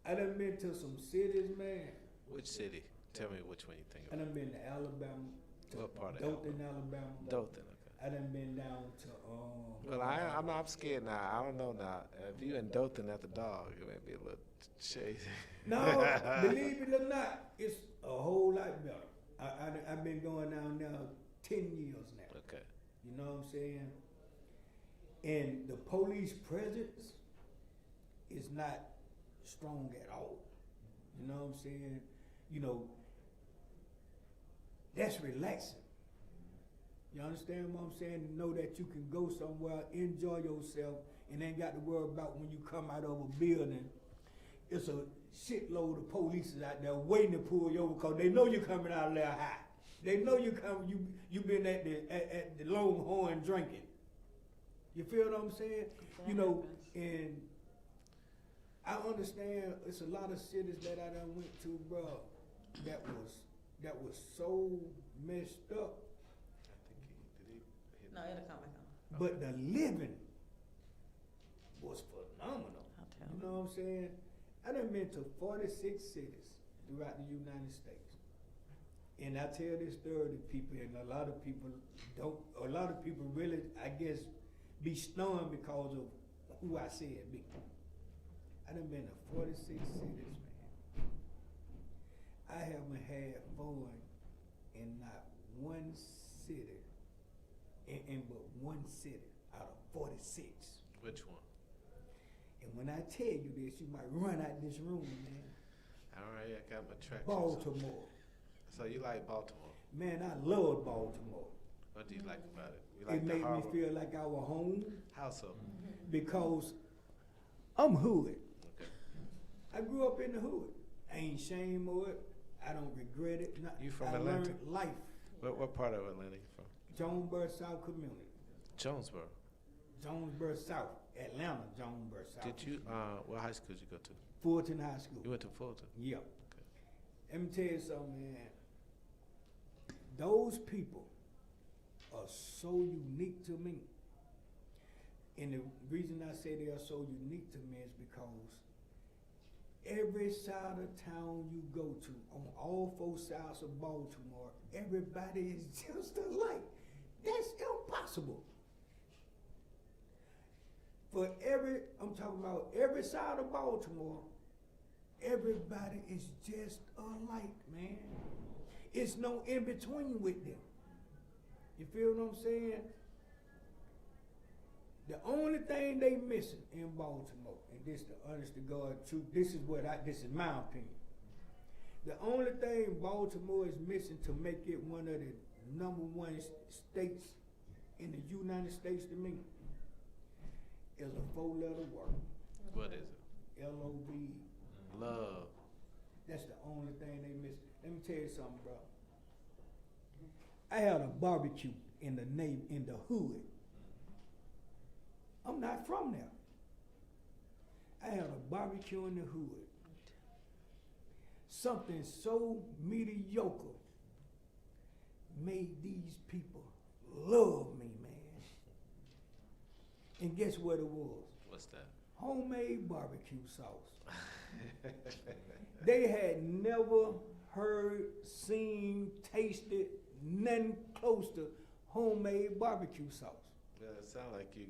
I done been to some cities, man.
Which city? Tell me which one you think
I
of.
done been to Alabama, to
What part of
Dothan, Alabama.
Dothan, okay.
I done been down to
Well, I'm scared now. I don't know now. If you in Dothan at the dog, it may be a little shady.
No, believe it or not, it's a whole lot better. I've been going down now 10 years now.
Okay.
You know what I'm saying? And the police presence is not strong at all. You know what I'm saying? You know, that's relaxing. You understand what I'm saying? To know that you can go somewhere, enjoy yourself, and ain't got to worry about when you come out of a building, it's a shitload of police out there waiting to pull you over because they know you're coming out of there high. They know you been at the Longhorn drinking. You feel what I'm saying? You know, and I understand it's a lot of cities that I done went to, bro, that was so messed up.
No, it'll come back on.
But the living was phenomenal. You know what I'm saying? I done been to 46 cities throughout the United States. And I tell this story to people, and a lot of people really, I guess, be stunned because of who I said be. I done been to 46 cities, man. I haven't had fun in not one city, in but one city out of 46.
Which one?
And when I tell you this, you might run out this room, man.
All right, I got my track.
Baltimore.
So you like Baltimore?
Man, I love Baltimore.
What do you like about it? You like
It
the
made
harbor?
me feel like I was home
How so?
because I'm hood.
Okay.
I grew up in the hood. I ain't ashamed of it. I don't regret it.
You from
I
Atlanta?
learned life.
What part of Atlanta you from?
Jonesboro South Community.
Jonesboro.
Jonesboro South. Atlanta, Jonesboro South.
Did you, what high school did you go to?
Fulton High School.
You went to Fulton?
Yeah.
Okay.
Let me tell you something, man. Those people are so unique to me. And the reason I say they are so unique to me is because every side of town you go to, on all four sides of Baltimore, everybody is just alike. That's impossible. I'm talking about every side of Baltimore, everybody is just alike, man. It's no in between with them. You feel what I'm saying? The only thing they missing in Baltimore, and this the honest to God truth, this is my opinion. The only thing Baltimore is missing to make it one of the number one states in the United States to me is a 4-letter word.
What is it?
L-O-V.
Love.
That's the only thing they miss. Let me tell you something, bro. I had a barbecue in the hood. I'm not from there. I had a barbecue in the hood. Something so mediocre made these people love me, man. And guess what it was?
What's that?
Homemade barbecue sauce. They had never heard, seen, tasted nothing close to homemade barbecue sauce.
Well, it sounds like you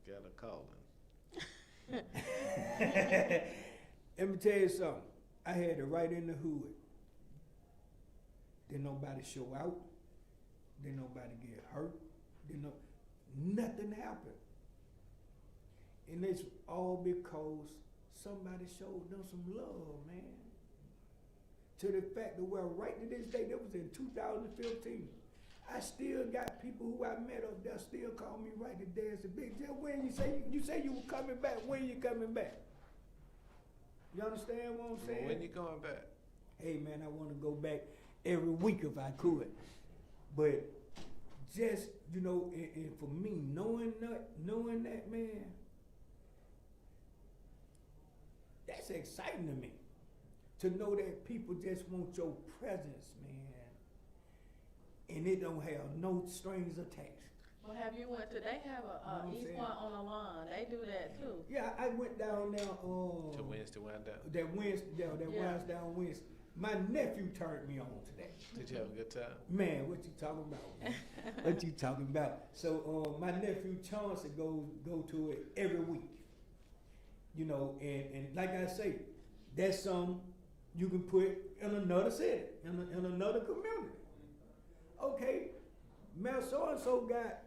got a calling.
Let me tell you something. I had it right in the hood. Didn't nobody show out. Didn't nobody get hurt. Nothing happened. And it's all because somebody showed them some love, man. To the fact that, well, right to this day, that was in 2015. I still got people who I met up there still call me right today and say, Big Jeff, when you say you were coming back, when you coming back? You understand what I'm saying?
When you going back?
Hey man, I want to go back every week if I could. But just, you know, and for me, knowing that, man, that's exciting to me. To know that people just want your presence, man. And it don't have no strings attached.
Well, have you went to? They have a East Point on the lawn. They do that too.
Yeah, I went down there
To Wednesday wind down.
that Wednesday, that winds down Wednesday. My nephew turned me on to that.
Did you have a good time?
Man, what you talking about? Man? What you talking about? So my nephew Chauncey go to it every week. You know, and like I say, that's something you can put in another city, in another community. Okay, Mayor so and so got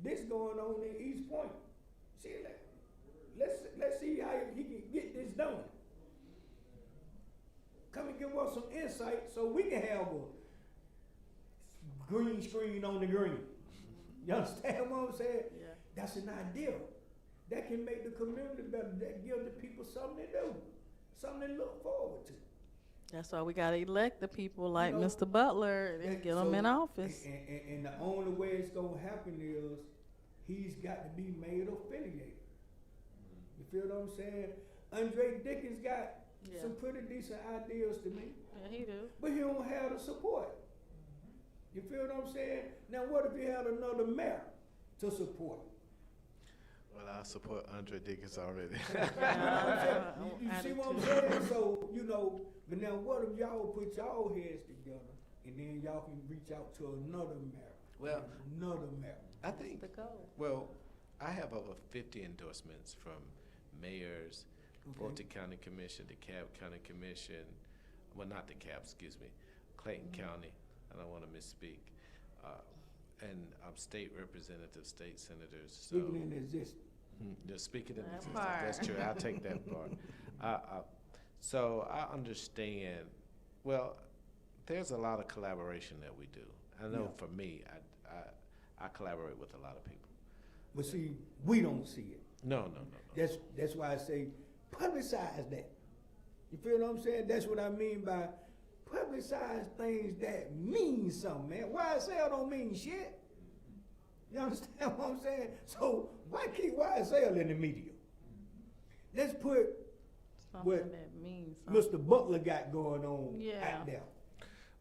this going on in East Point. See that? Let's see how he can get this done. Come and give us some insight so we can have a green screen on the green. You understand what I'm saying?
Yeah.
That's an idea. That can make the community better. That give the people something to do, something to look forward to.
That's why we gotta elect the people like
You know,
Mr. Butler and get them in office.
And the only way it's gonna happen is he's got to be made affiliated. You feel what I'm saying? Andre Dickens got some pretty decent ideas to me,
Yeah, he do.
but he don't have the support. You feel what I'm saying? Now what if you had another mayor to support?
Well, I support Andre Dickens already.
You see what I'm saying? So, you know, but now what if y'all put y'all heads together and then y'all can reach out to another mayor?
Well,
Another mayor.
I think,
The goal.
well, I have over 50 endorsements from mayors, Fulton County Commission, DeKalb County Commission, well, not DeKalb, excuse me, Clayton County, I don't want to misspeak, and state representatives, state senators. So,
Speaking in existence.
they're speaking in
That
existence.
part.
That's true. I'll take that part. So I understand. Well, there's a lot of collaboration that we do. I know for me, I collaborate with a lot of people.
But see, we don't see it.
No.
That's why I say publicize that. You feel what I'm saying? That's what I mean by publicize things that mean something, man. YSL don't mean shit. You understand what I'm saying? So why keep YSL in the media? Let's put
Something
what
that means something.
Mr. Butler got going on
Yeah.
out there.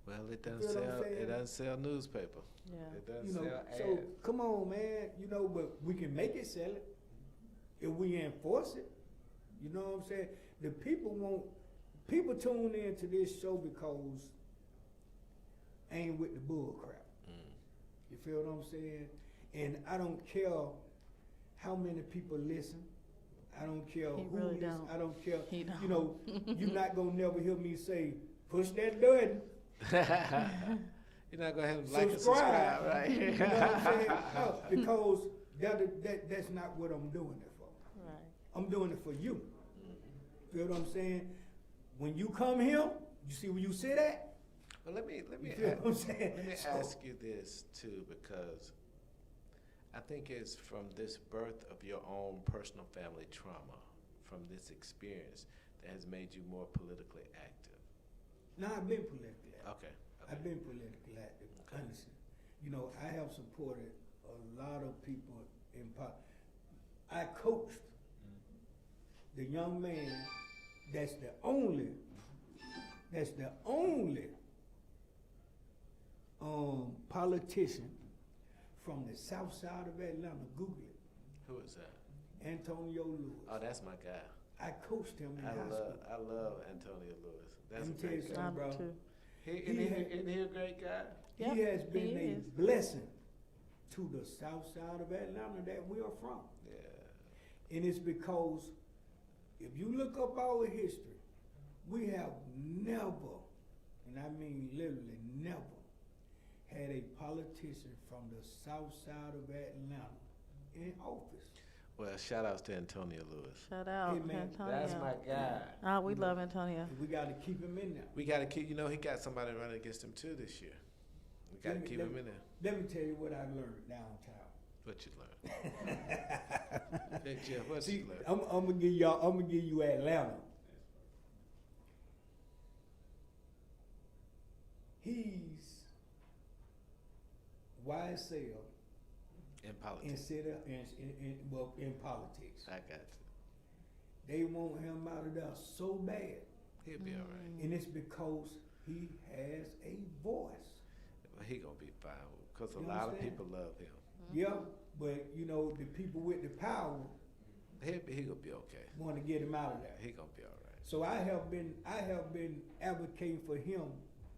Well, it
You
doesn't
feel what I'm
sell.
saying?
It doesn't sell newspaper.
Yeah.
It doesn't
You know,
sell
so
ads.
come on, man. You know, but we can make it sell it if we enforce it. You know what I'm saying? The people tune in to this show because ain't with the bull crap. You feel what I'm saying? And I don't care how many people listen. I don't care
He
who
really
listen.
don't.
I don't care.
He don't.
You know, you're not gonna never hear me say, push that button.
You're not gonna have to like and
Subscribe.
subscribe, right?
You know what I'm saying? No, because that's not what I'm doing it for.
Right.
I'm doing it for you. Feel what I'm saying? When you come here, you see where you sit at?
Well, let me
You feel what I'm saying?
let me
So-
ask you this too, because I think it's from this birth of your own personal family trauma, from this experience, that has made you more politically active.
No, I've been politically active.
Okay.
I've been politically active, honestly. You know, I have supported a lot of people in I coached the young man that's the only politician from the south side of Atlanta. Google it.
Who is that?
Antonio Lewis.
Oh, that's my guy.
I coached him in high school.
I love Antonio Lewis. That's
Let me
a
tell you
great guy.
something, bro.
Too.
Isn't he a great guy?
Yep,
He has been
he
a
is.
blessing to the south side of Atlanta that we are from.
Yeah.
And it's because if you look up our history, we have never, and I mean literally never, had a politician from the south side of Atlanta in office.
Well, shout outs to Antonio Lewis.
Shout out,
Hey, man,
Antonio.
That's my guy.
Ah, we love Antonio.
And we got to keep him in there.
We got to keep, he got somebody running against him too this year. We got to
Let me-
keep
let
him
me-
in there.
Let me tell you what I learned downtown.
What you learn? Big Jeff, what
See,
you learn?
I'm gonna give you Atlanta. He's YSL
In politics.
instead of in politics.
I got you.
They want him out of there so bad,
He'll be all right.
and it's because he has a voice.
He gonna be fine because a
You
lot of
understand?
people love him.
Yeah, but you know, the people with the power
He gonna be okay.
want to get him out of there.
He gonna be all right.
So I have been advocating for him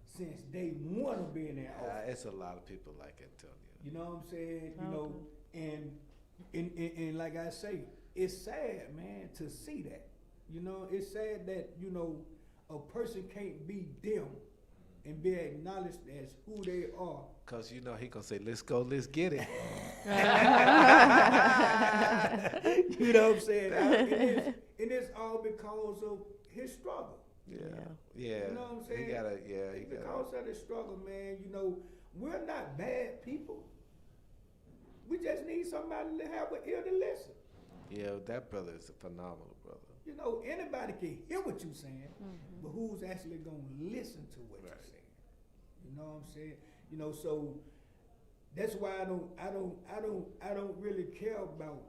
since day one of being in office.
It's a lot of people like Antonio.
You know what I'm saying? You know, and like I say, it's sad, man, to see that. You know, it's sad that, you know, a person can't be them and be acknowledged as who they are.
Cause you know he gonna say, "Let's go, let's get it."
You know what I'm saying? And it's all because of his struggle.
Yeah.
You know what I'm saying?
He gotta.
Because of the struggle, man, you know, we're not bad people. We just need somebody to have an ear to listen.
Yeah, that brother is a phenomenal brother.
You know, anybody can hear what you're saying, but who's actually gonna listen to what you're saying? You know what I'm saying? You know, so that's why I don't really care about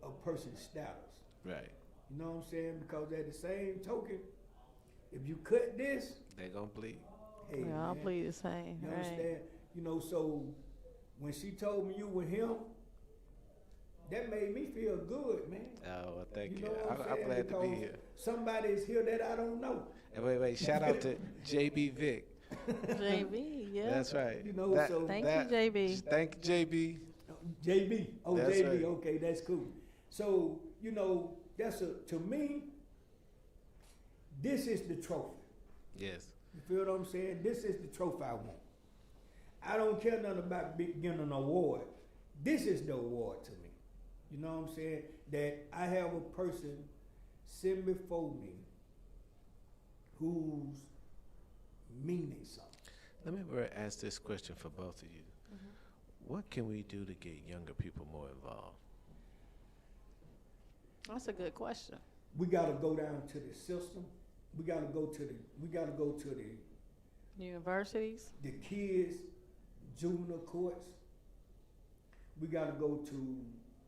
a person's status.
Right.
You know what I'm saying? Because at the same token, if you cut this,
They gonna bleed.
hey,
We all
man,
bleed the same,
you
right?
understand? You know, so when she told me you were him, that made me feel good, man.
Oh, well, thank you.
know what
I'm
saying?
glad to be
Because
here.
Somebody is here that I don't know.
And wait, shout out to JB Vic.
JB, yeah.
That's right.
You know, so
Thank you, JB.
Thank you, JB.
JB. Oh,
That's
JB.
right.
Okay, that's cool. So, you know, to me, this is the trophy.
Yes.
You feel what I'm saying? This is the trophy I want. I don't care nothing about getting an award. This is the award to me. You know what I'm saying? That I have a person sitting before me who's meaning something.
Let me ask this question for both of you. What can we do to get younger people more involved?
That's a good question.
We gotta go down to the system. We gotta go to the
Universities.
the kids' juvenile courts. We gotta go to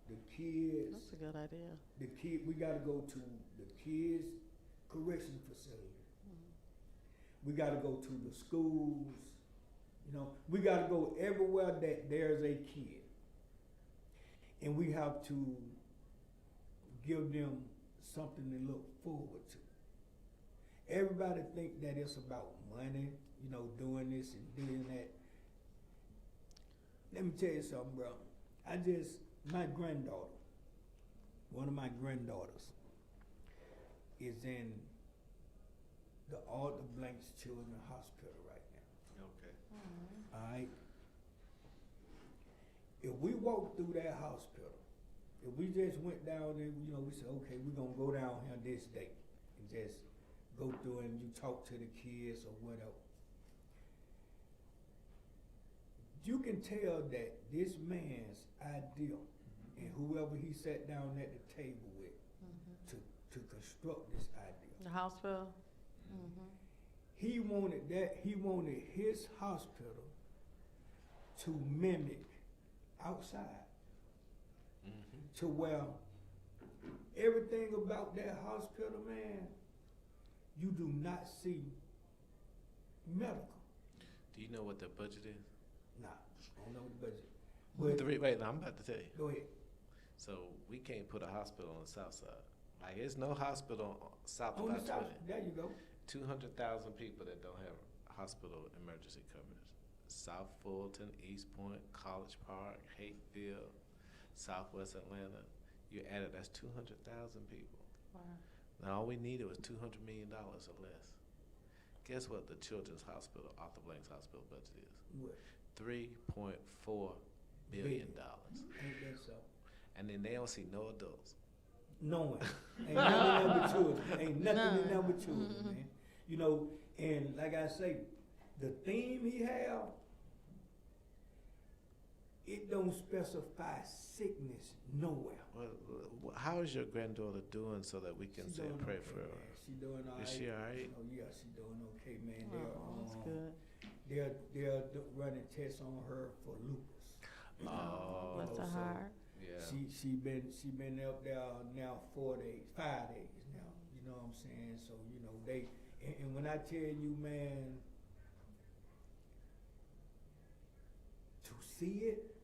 the kids.
That's a good idea.
We gotta go to the kids' correction facility. We gotta go to the schools. You know, we gotta go everywhere that there's a kid, and we have to give them something to look forward to. Everybody think that it's about money, you know, doing this and doing that. Let me tell you something, bro. My granddaughter, one of my granddaughters, is in the Arthur Blanks Children's Hospital right now.
Okay.
All right? If we walk through that hospital, if we just went down there, you know, we said, okay, we're going to go down here this day and just go through and you talk to the kids or whatever. You can tell that this man's idea and whoever he sat down at the table with to construct this idea.
The hospital.
He wanted his hospital to mimic outside. To where everything about that hospital, man, you do not see medical.
Do you know what the budget is?
Nah, I don't know the budget.
Wait, no, I'm about to tell you.
Go ahead.
So we can't put a hospital on the south side. Like, there's no hospital south of
On the
I-20.
south, there you go.
200,000 people that don't have hospital emergency coverage. South Fulton, East Point, College Park, Hateville, Southwest Atlanta. You added, that's 200,000 people.
Wow.
Now all we needed was $200 million or less. Guess what the Children's Hospital, Arthur Blanks Hospital budget is?
What?
$3.4 billion.
Ain't that so?
And then they don't see no adults.
No one. Ain't nothing in there but children. Ain't nothing in there but children, man. You know, and like I say, the theme he have, it don't specify sickness nowhere.
Well, how is your granddaughter doing so that we can
She
say
doing
pray
okay,
for her?
man. She doing all right.
Is she all right?
Oh yeah, she doing okay, man.
That's good.
They're running tests on her for lupus.
Oh,
Bless her
so
heart.
yeah.
She been up there now 5 days now. You know what I'm saying? So you know and when I tell you, man, to see it,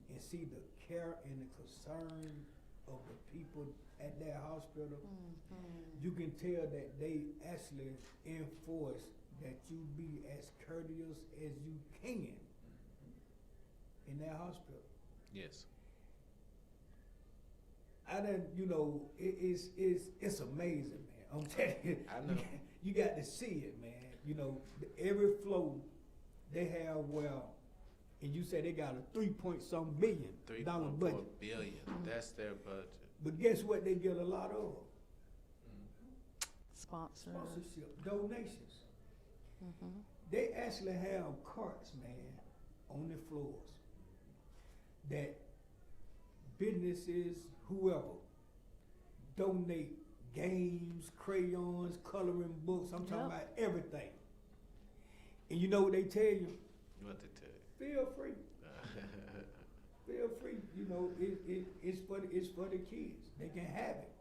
and see the care and the concern of the people at that hospital, you can tell that they actually enforce that you be as courteous as you can in that hospital.
Yes.
I done, it's amazing, man. I'm telling you,
I know.
you got to see it, man. Every flow they have, and you say they got a $3-point-some billion
$3.4
budget.
billion. That's their budget.
But guess what? They get a lot of
Sponsorship.
donations. They actually have carts, man, on the floors that businesses, whoever, donate games, crayons, coloring books. I'm talking about everything. And you know what they tell you?
What they tell you?
Feel free. Feel free. It's for the kids. They can have it.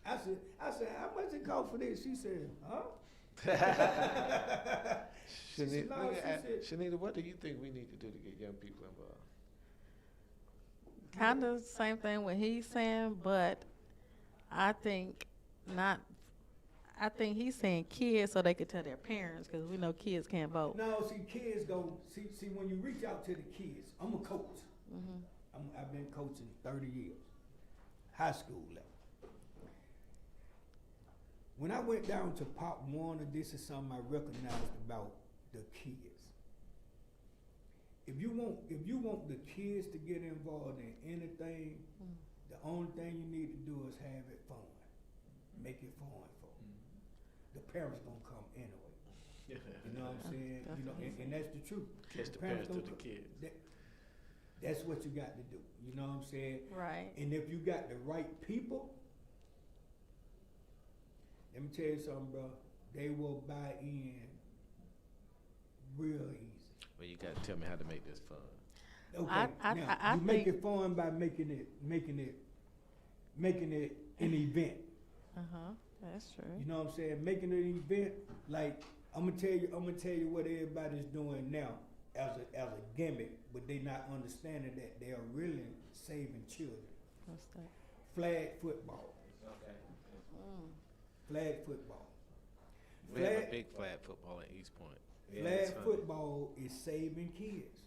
I said, how much it cost for this? She said, huh?
Shanita, what do you think we need to do to get young people involved?
Kind of the same thing what he's saying, but I think not. I think he's saying kids so they could tell their parents, because we know kids can't vote.
No, see, kids go, see, when you reach out to the kids, I'm a coach. I've been coaching 30 years, high school level. When I went down to Pop Warner, this is something I recognized about the kids. If you want the kids to get involved in anything, the only thing you need to do is have it fun. Make it fun for them. The parents gonna come anyway. You know what I'm saying? And that's the truth.
Catch the parents through the kids.
That's what you got to do. You know what I'm saying?
Right.
And if you got the right people, let me tell you something, bro. They will buy in real easy.
Well, you got to tell me how to make this fun.
Okay.
I
you make it fun by making it an event.
That's true.
You know what I'm saying? Making it an event, like I'm gonna tell you what everybody's doing now as a gimmick, but they not understanding that they are really saving children.
What's that?
Flag football.
Okay.
Flag football.
We have a big flag football at East Point.
Flag football is saving kids,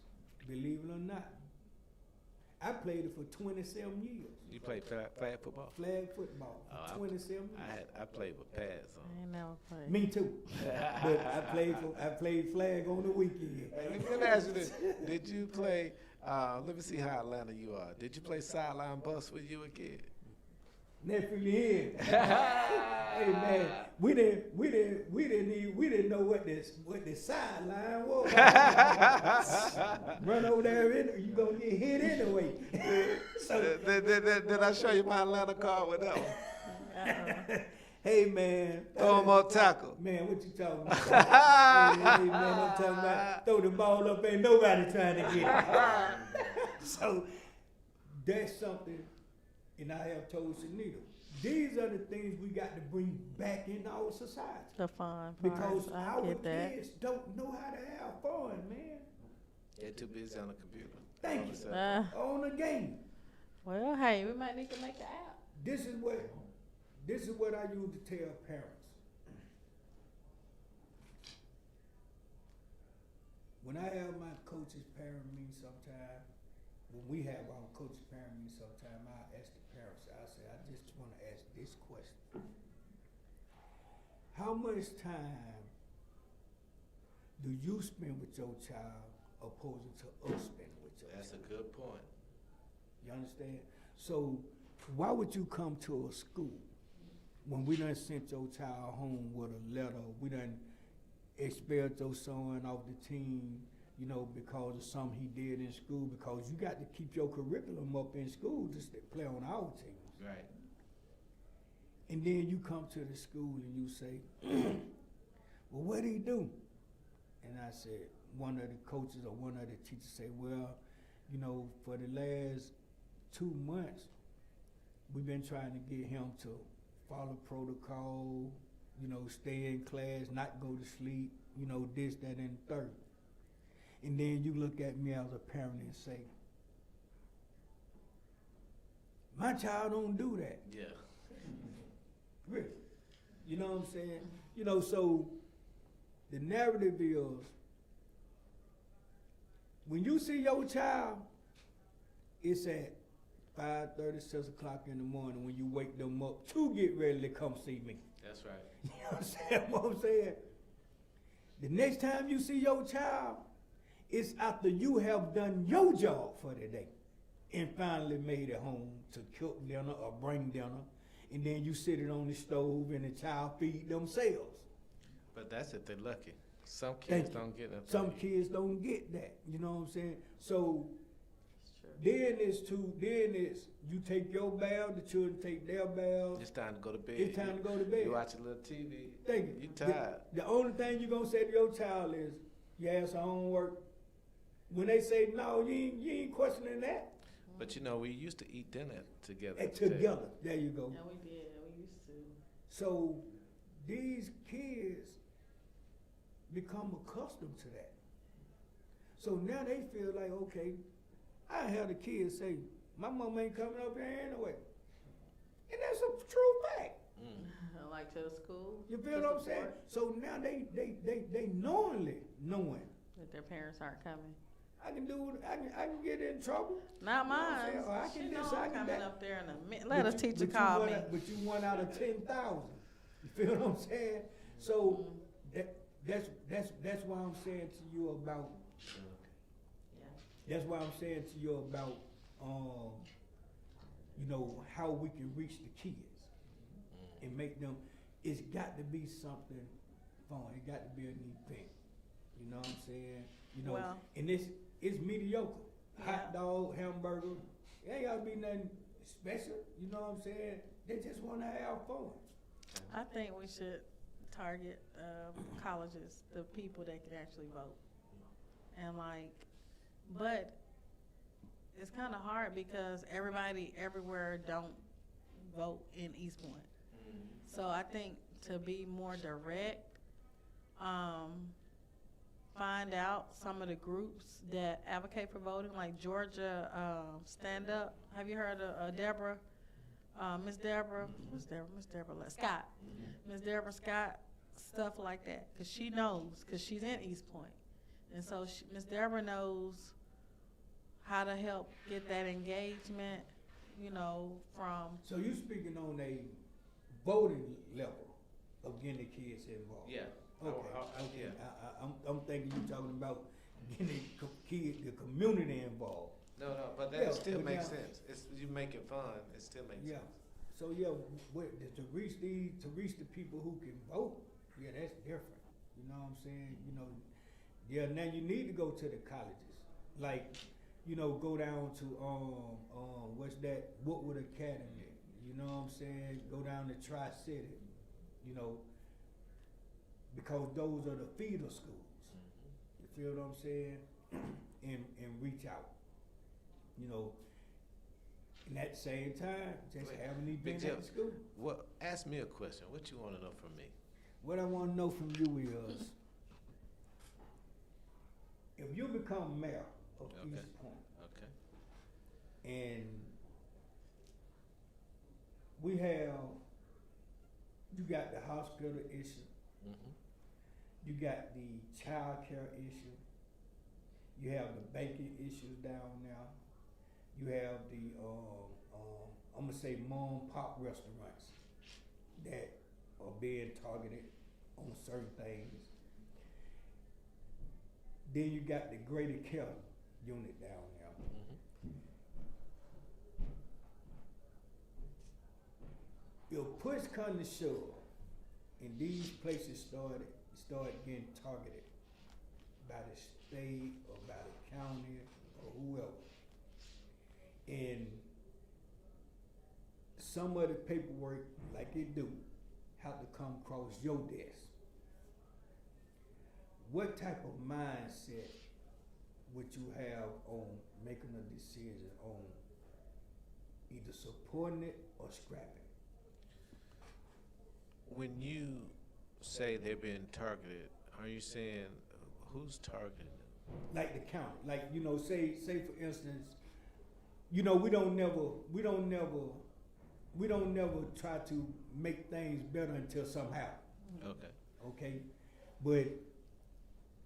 believe it or not. I played it for 27 years.
You played flag football?
Flag football for 27 years.
I played with pads on.
I ain't never played.
Me too. But I played flag on the weekend.
Hey, let me ask you this. Did you play, let me see how Atlanta you are. Did you play sideline bus when you were a kid?
Nephew here. Hey man, we didn't know what the sideline was. Run over there, you gonna get hit anyway. So
did I show you my Atlanta card with that one?
hey man,
Throw him on tackle.
Man, what you talking about? hey man, I'm talking about throw the ball up, ain't nobody trying to get it. So that's something. And I have told Shanita, these are the things we got to bring back in our society.
The fun part.
Because
I
our
get that.
kids don't know how to have fun, man.
They're too busy on the computer.
Thank you. On the game.
Well, hey, we might need to make an app.
This is what I use to tell parents. When I have my coaches parent meeting sometime, when we have our coaches parent meeting sometime, I ask the parents, I say, I just want to ask this question. How much time do you spend with your child opposed to us spending with your child?
That's a good point.
You understand? So why would you come to a school when we done sent your child home with a letter, we done expelled your son off the team, you know, because of something he did in school, because you got to keep your curriculum up in school just to play on our team.
Right.
And then you come to the school and you say, well, what did he do? And I said, one of the coaches or one of the teachers say, well, you know, for the last 2 months, we've been trying to get him to follow protocol, you know, stay in class, not go to sleep, you know, this, that, and the third. And then you look at me as a parent and say, My child don't do that.
Yeah.
Really. You know what I'm saying? You know, so the narrative is when you see your child, it's at 5:30, 6 o'clock in the morning when you wake them up to get ready to come see me.
That's right.
You know what I'm saying? The next time you see your child, it's after you have done your job for the day and finally made it home to cook dinner or bring dinner, and then you sit it on the stove and the child feed themselves.
But that's if they're lucky. Some
Thank
kids
you.
don't get that.
Some kids don't get that. You know what I'm saying? So
It's true.
then it's you take your bath, the children take their bath.
It's time to go to bed.
It's time to go to bed.
You watch a little TV.
Thank you.
You tired.
The only thing you're gonna say to your child is, you ask her homework. When they say no, you ain't questioning that.
But you know, we used to eat dinner together.
And together. There you go.
Yeah, we did. We used to.
So these kids become accustomed to that. So now they feel like, okay, I had the kids say, my mom ain't coming up here anyway. And that's a true fact.
Like to school.
You feel what I'm saying? So now they knowing
That their parents aren't coming.
I can do it, I can get in trouble.
Not
You know what I'm
mine.
saying? Or I can
She
this,
know
I
I'm
can
coming
that.
up there in a minute. Let
But
us
you-
teacher
but you
call
one
me.
out- But you 1 out of 10,000. You feel what I'm saying? So that's why I'm saying to you about.
Yeah.
That's why I'm saying to you about, you know, how we can reach the kids and make them. It's got to be something fun. It got to be an event. You know what I'm saying? You know,
Well-
and it's mediocre.
Yeah.
Hot dog, hamburger. It ain't gotta be nothing special. You know what I'm saying? They just want to have fun.
I think we should target colleges, the people that can actually vote. And but it's kind of hard because everybody everywhere don't vote in East Point. So I think to be more direct, find out some of the groups that advocate for voting, like Georgia Stand Up. Have you heard of Deborah? Miss Deborah Scott. Miss Deborah Scott, stuff like that. Because she knows, because she's in East Point. And so Miss Deborah knows how to help get that engagement, you know, from.
So you speaking on a voting level of getting the kids involved?
Yeah.
Okay.
Yeah.
I'm thinking you talking about getting the community involved.
No, but that
Yeah,
still
but
makes
now-
sense. You make it fun. It still makes
Yeah.
sense.
So to reach the people who can vote, yeah, that's different. You know what I'm saying? You know, yeah. Now you need to go to the colleges, like, you know, go down to what's that? Woodward Academy. You know what I'm saying? Go down to Tri-City. You know, because those are the feeder schools. You feel what I'm saying? and reach out. You know. And at the same time, just
Wait,
have an event
Big
at
Jeff,
the school.
Well, ask me a question. What you want to know from me?
What I want to know from you is, if you become mayor of
Okay.
East Point,
Okay.
and we have, you got the hospital issue,
Mm-hmm.
you got the child care issue, you have the banking issues down there, you have the, I'm gonna say mom and pop restaurants that are being targeted on certain things. Then you got the greater care unit down there. If push come to shove, and these places start getting targeted by the state or by the county or whoever, and some of the paperwork, like it do, have to come across your desk. What type of mindset would you have on making a decision on either supporting it or scrapping it?
When you say they're being targeted, are you saying who's targeting them?
Like the county, like, you know, say for instance, we don't never try to make things better until something happens.
Okay.
Okay, but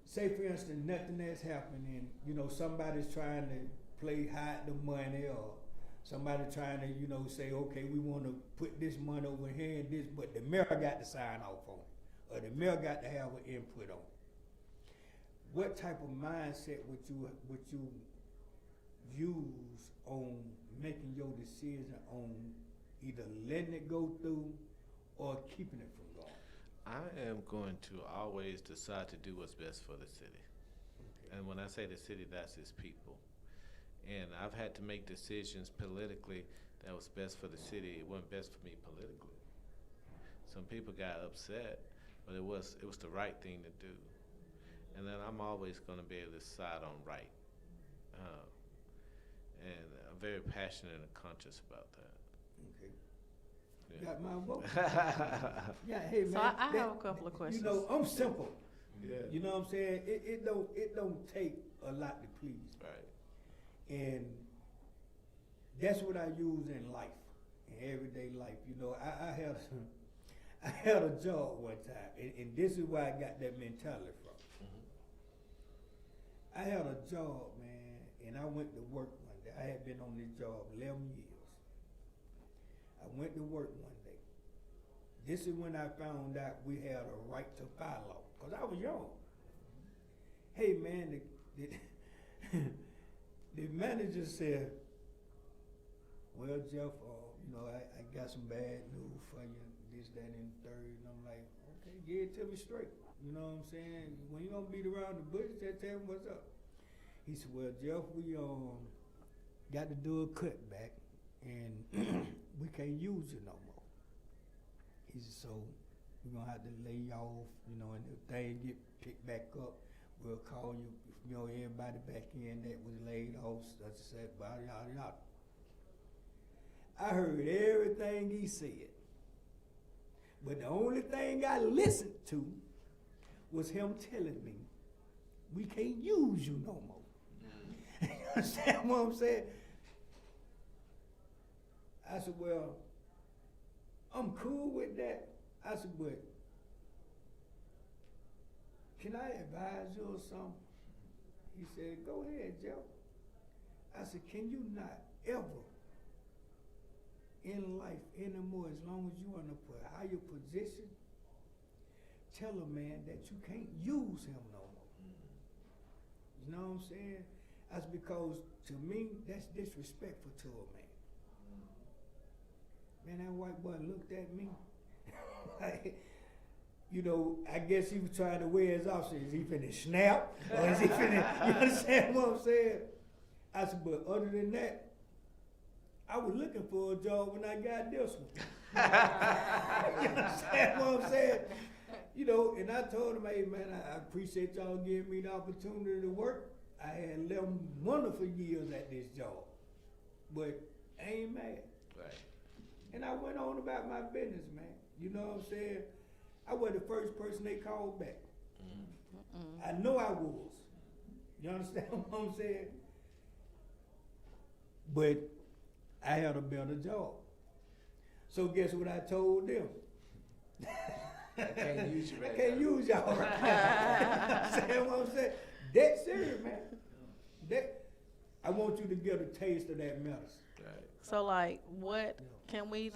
say for instance nothing has happened and somebody's trying to play hide the money or somebody trying to say okay we want to put this money over here and this, but the mayor got to sign off on it or the mayor got to have an input on it. What type of mindset would you use on making your decision on either letting it go through or keeping it from going?
I am going to always decide to do what's best for the city.
Okay.
And when I say the city, that's its people. And I've had to make decisions politically that was best for the city. It wasn't best for me politically. Some people got upset, but it was the right thing to do. And then I'm always going to be able to decide on right. And I'm very passionate and conscious about that.
Okay.
Yeah.
Got my vote. Yeah, hey man.
So I have a couple of questions.
I'm simple.
Yeah.
You know what I'm saying? It don't take a lot to please.
Right.
And that's what I use in life, in everyday life. I had a job one time, and this is where I got that mentality from. I had a job, man, and I went to work one day. I had been on this job 11 years. I went to work one day. This is when I found out we had a right to fire law, because I was young. Hey, man, the manager said, well, Jeff, I got some bad news for you, this, that, and the third. And I'm like, okay, give it to me straight. You know what I'm saying? When you don't beat around the bush, just tell me what's up. He said, well, Jeff, we got to do a cutback, and we can't use you no more. He said, so we're going to have to lay you off, and if things get picked back up, we'll call you, everybody back in that was laid off, such and such, yada, yada, yada. I heard everything he said, but the only thing I listened to was him telling me, we can't use you no more. You understand what I'm saying? I said, well, I'm cool with that. I said, but can I advise you or something? He said, go ahead, Joe. I said, can you not ever in life anymore, as long as you're in a higher position, tell a man that you can't use him no more? You know what I'm saying? That's because, to me, that's disrespectful to a man. Man, that white boy looked at me. I guess he was trying to wear his off. Is he finna snap? Or is he finna, you understand what I'm saying? I said, but other than that, I was looking for a job when I got this one. You understand what I'm saying? And I told him, hey man, I appreciate y'all giving me the opportunity to work. I had 11 wonderful years at this job, but I ain't mad.
Right.
And I went on about my business, man. You know what I'm saying? I was the first person they called back. I know I was. You understand what I'm saying? But I had a better job. So guess what I told them?
I can't use you right
I can't
now.
use y'all right now. Understand what I'm saying? That's serious, man. I want you to get a taste of that medicine.
Right.
So, what can we,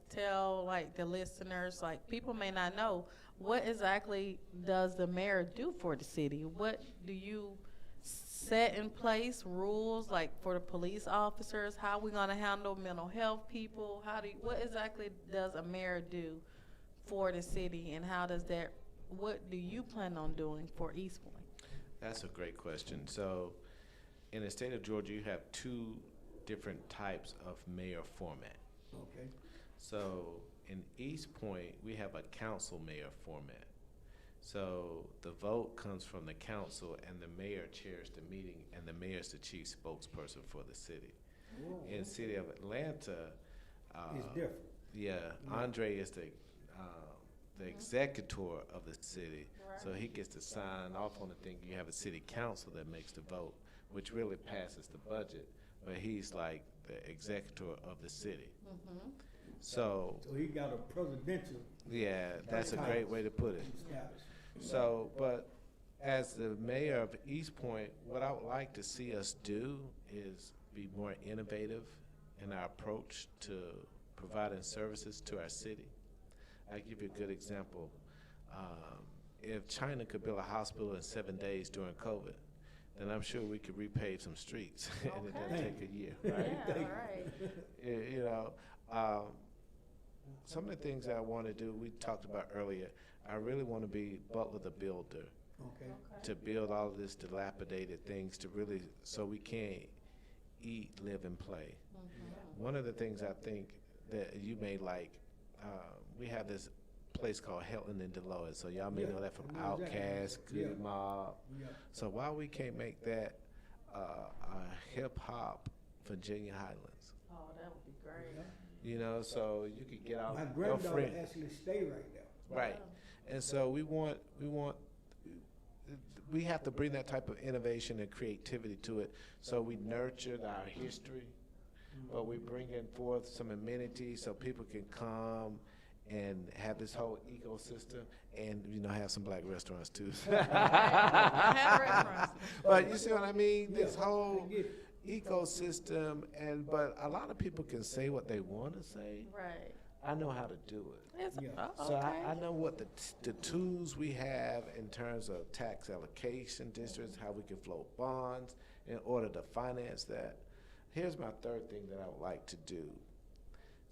tell, the listeners, people may not know, what exactly does the mayor do for the city? What do you set in place, rules, for the police officers? How are we going to handle mental health people? What exactly does a mayor do for the city, and what do you plan on doing for East Point?
That's a great question. So, in the state of Georgia, you have two different types of mayor format.
Okay.
So, in East Point, we have a council mayor format. So, the vote comes from the council, and the mayor chairs the meeting, and the mayor is the chief spokesperson for the city.
Whoa.
In the city of Atlanta,
It's different.
yeah, Andre is the executor of the city, so he gets to sign off on the thing. You have a city council that makes the vote, which really passes the budget, but he's like the executor of the city.
Mm-hmm.
So,
So he got a presidential
yeah, that's a great way to put it.
status.
So, but as the mayor of East Point, what I would like to see us do is be more innovative in our approach to providing services to our city. I'll give you a good example. If China could build a hospital in 7 days during COVID, then I'm sure we could repave some streets, and it doesn't take a year, right?
Yeah, right.
You know, some of the things that I want to do, we talked about earlier, I really want to be Butler the Builder,
Okay.
to build all of this dilapidated things to really, so we can eat, live, and play. One of the things I think that you may like, we have this place called Helton and Deloitte, so y'all may
Yeah,
know that from
I know exactly.
Outkast, Goody
Yeah.
Mob.
Yeah.
So why we can't make that a hip-hop Virginia Highlands?
Oh, that would be great.
You know, so you could get out
My
your
granddaughter
friend.
actually stay right there.
Right. And so we have to bring that type of innovation and creativity to it. So we nurtured our history, but we bring in forth some amenities so people can come and have this whole ecosystem, and have some black restaurants too.
I have restaurants.
But you see what I mean? This
Yeah,
whole
I get it.
ecosystem, but a lot of people can say what they want to say.
Right.
I know how to do it.
It's,
Yeah.
oh,
So
okay.
I know what the tools we have in terms of tax allocation districts, how we can float bonds in order to finance that. Here's my third thing that I would like to do.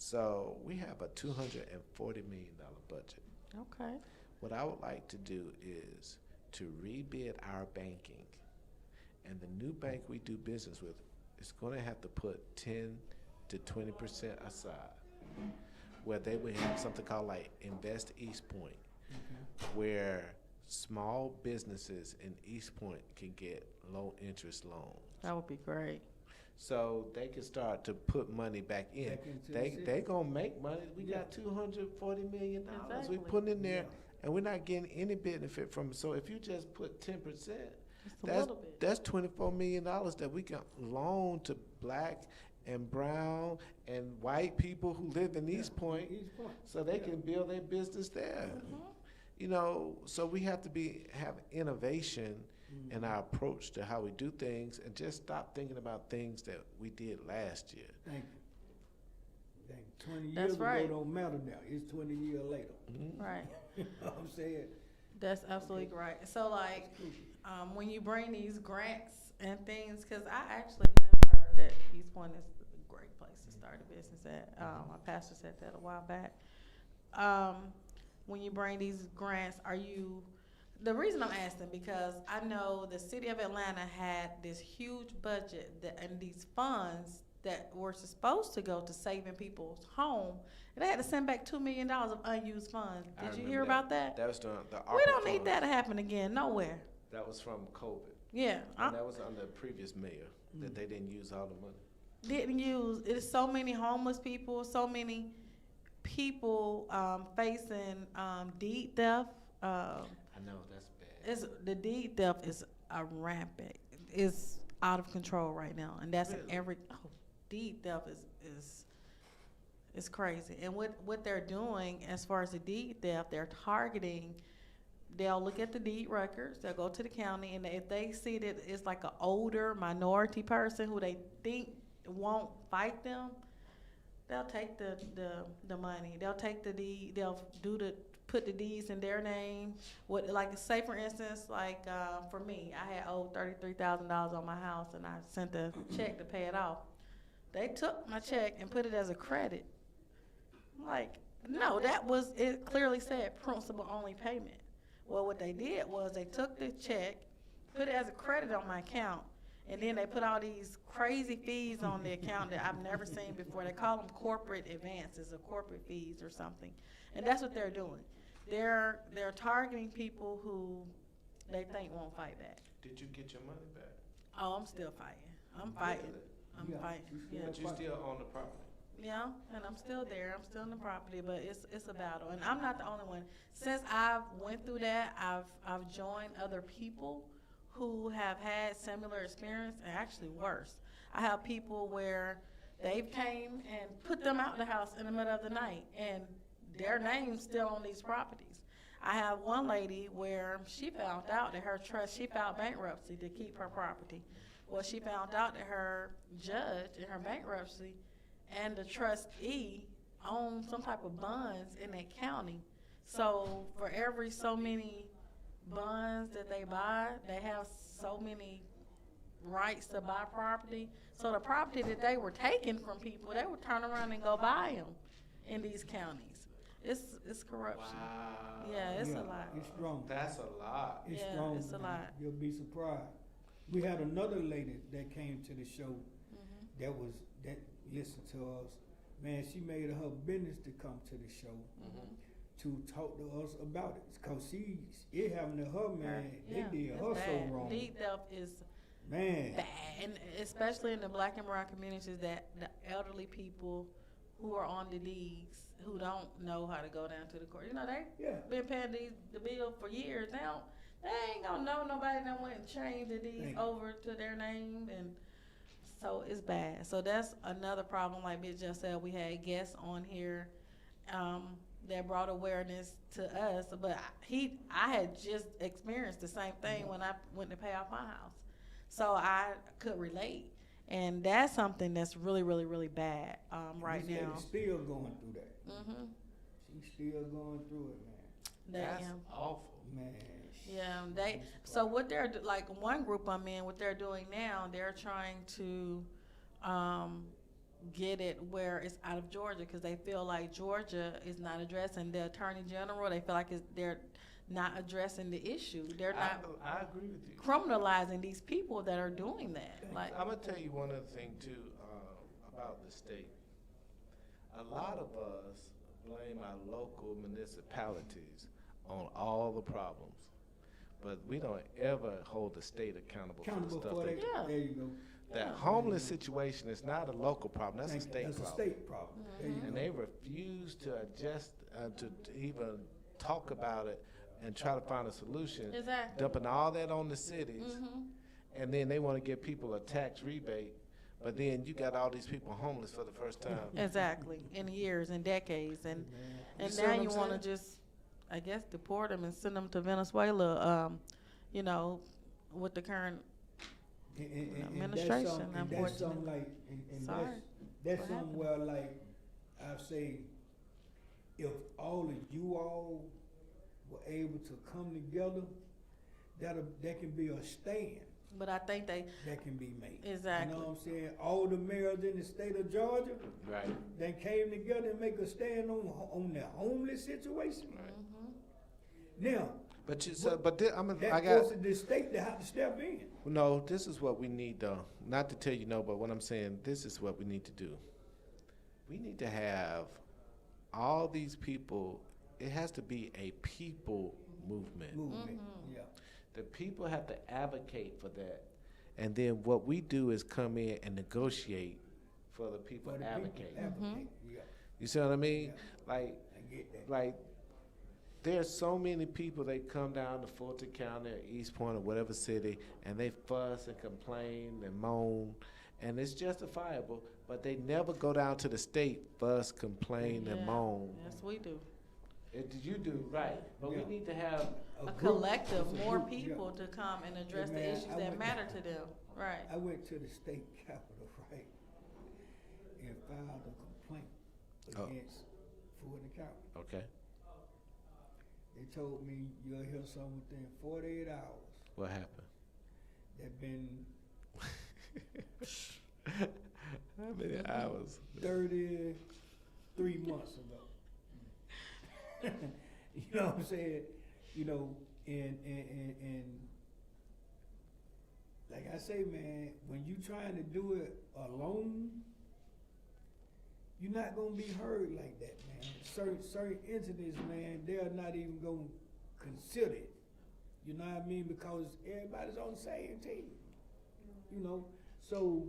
So we have a $240 million budget.
Okay.
What I would like to do is to rebid our banking. And the new bank we do business with is going to have to put 10 to 20% aside, where they would have something called like Invest East Point, where small businesses in East Point can get low interest loans.
That would be great.
So they can start to put money back in.
Back into the city.
They gonna make money. We
Yeah.
got $240 million.
Exactly.
We putting in there,
Yeah.
and we're not getting any benefit from it. So if you just put 10%,
Just a
that's
little bit.
that's $24 million that we can loan to black and brown and white people who live in East Point,
East Point.
so they
Yeah.
can build their business there. So we have to have innovation in our approach to how we do things, and just stop thinking about things that we did last year.
Thank you. 20
That's
years
right.
ago don't matter now. It's 20 years later.
Right.
You know what I'm saying?
That's absolutely right. So, like, when you bring these grants and things, because I actually have heard that East Point is a great place to start a business at. My pastor said that a while back. When you bring these grants, the reason I'm asking, because I know the city of Atlanta had this huge budget and these funds that were supposed to go to saving people's home, and they had to send back $2 million of unused funds.
I
Did you
remember
hear about that?
That was the
We
ARPA
don't need
funds.
that to happen again, nowhere.
That was from COVID.
Yeah,
And that was under the previous mayor, that they didn't use all the money.
didn't use. It's so many homeless people, so many people facing deed theft.
I know, that's bad.
The deed theft is rampant. It's out of control right now, and that's in
Really?
deed theft is crazy. And what they're doing as far as the deed theft, they're targeting. They'll look at the deed records. They'll go to the county, and if they see that it's like an older minority person who they think won't fight them, they'll take the money. They'll take the deed. They'll put the deeds in their name. Like, say for instance, like for me, I had owed $33,000 on my house, and I sent a check to pay it off. They took my check and put it as a credit. Like, no, it clearly said principal only payment. Well, what they did was they took the check, put it as a credit on my account, and then they put all these crazy fees on the account that I've never seen before. They call them corporate advances or corporate fees or something. And that's what they're doing. They're targeting people who they think won't fight back.
Did you get your money back?
Oh, I'm still fighting. I'm fighting. I'm
Yeah.
fighting. Yeah.
But you still own the property.
Yeah, and I'm still there. I'm still in the property, but it's a battle, and I'm not the only one. Since I've went through that, I've joined other people who have had similar experience, and actually worse. I have people where they've came and put them out the house in the middle of the night, and their name's still on these properties. I have one lady where she found out that her trust, she filed bankruptcy to keep her property. Well, she found out that her judge in her bankruptcy and the trustee own some type of bonds in that county. So for every so many bonds that they buy, they have so many rights to buy property. So the property that they were taking from people, they would turn around and go buy them in these counties. It's corruption.
Wow.
Yeah, it's a lot.
It's strong.
That's a lot.
It's
Yeah,
strong.
it's a
man.
lot.
You'll be surprised. We had another lady that came to the show that listened to us. Man, she made it her business to come to the show to talk to us about it. Cause it happened to her, man.
Yeah,
They did
it's
her
bad.
so wrong.
Deed theft is
Man.
bad, and especially in the black and brown communities, that the elderly people who are on the deeds, who don't know how to go down to the court. You know, they've been paying the bill for years. They ain't gonna know nobody that went and changed the deeds over to their name, and so it's bad. So that's another problem. Like Bitch just said, we had guests on here that brought awareness to us, but I had just experienced the same thing when I went to pay off my house, so I could relate. And that's something that's really, really, really bad right
This lady
now.
still going through that.
Mm-hmm.
She's still going through it, man.
That's awful.
Man.
Yeah, so what they're like, one group I'm in, what they're doing now, they're trying to get it where it's out of Georgia, because they feel like Georgia is not addressing the attorney general. They feel like they're not addressing the issue. They're not
I agree with you.
criminalizing these people that are doing that. Like,
I'm gonna tell you one other thing too about the state. A lot of us blame our local municipalities on all the problems, but we don't ever hold the state accountable for the stuff they do.
Yeah.
There you go.
That homeless situation is not a local problem, that's a state
That's
problem.
a state problem. There you
And
go.
they refuse to adjust, to even talk about it and try to find a solution.
Exactly.
Dumping all that on the cities, and then they want to give people a tax rebate, but then you got all these people homeless for the first time.
exactly, in years and decades, and
see
now
what I'm
you want to
saying?
just, I guess, deport them and send them to Venezuela. You know, with the current administration,
And that's something like, and
Sorry.
that's
What
something where, like, I say, if all of you all were able to come together, that can be a stand
But I think they
that can be made.
Exactly.
You know what I'm saying? All the mayors in the state of Georgia
Right.
that came together and make a stand on the homeless situation. Now,
But you, so, but thi- I'm a,
that
I got.
forces the state to have to step in.
No, this is what we need though. Not to tell you no, but what I'm saying, this is what we need to do. We need to have all these people. It has to be a people movement.
Yeah.
The people have to advocate for that, and then what we do is come in and negotiate for the people
For the
advocate.
people advocate. Yeah.
You see what I mean? Like,
I get that.
like there's so many people that come down to Fulton County or East Point or whatever city, and they fuss and complain and moan, and it's justifiable, but they never go down to the state, fuss, complain, and moan.
Yes, we do.
You do, right, but
Yeah.
we need to have,
A
group-
collective,
it's a
more
group, yeah.
people to come and address
Hey,
the
man,
issues
I
that
went-
matter to them. Right.
I went to the state capitol, right, and filed a complaint
Oh.
against Fulton County.
okay,
They told me you'll hear something within 48 hours.
what happened?
That been
How many hours?
33 months ago. You know what I'm saying? You know, and like I say, man, when you trying to do it alone, you're not gonna be heard like that, man. Certain entities, man, they're not even gonna consider it. You know what I mean? Because everybody's on the same team. You know, so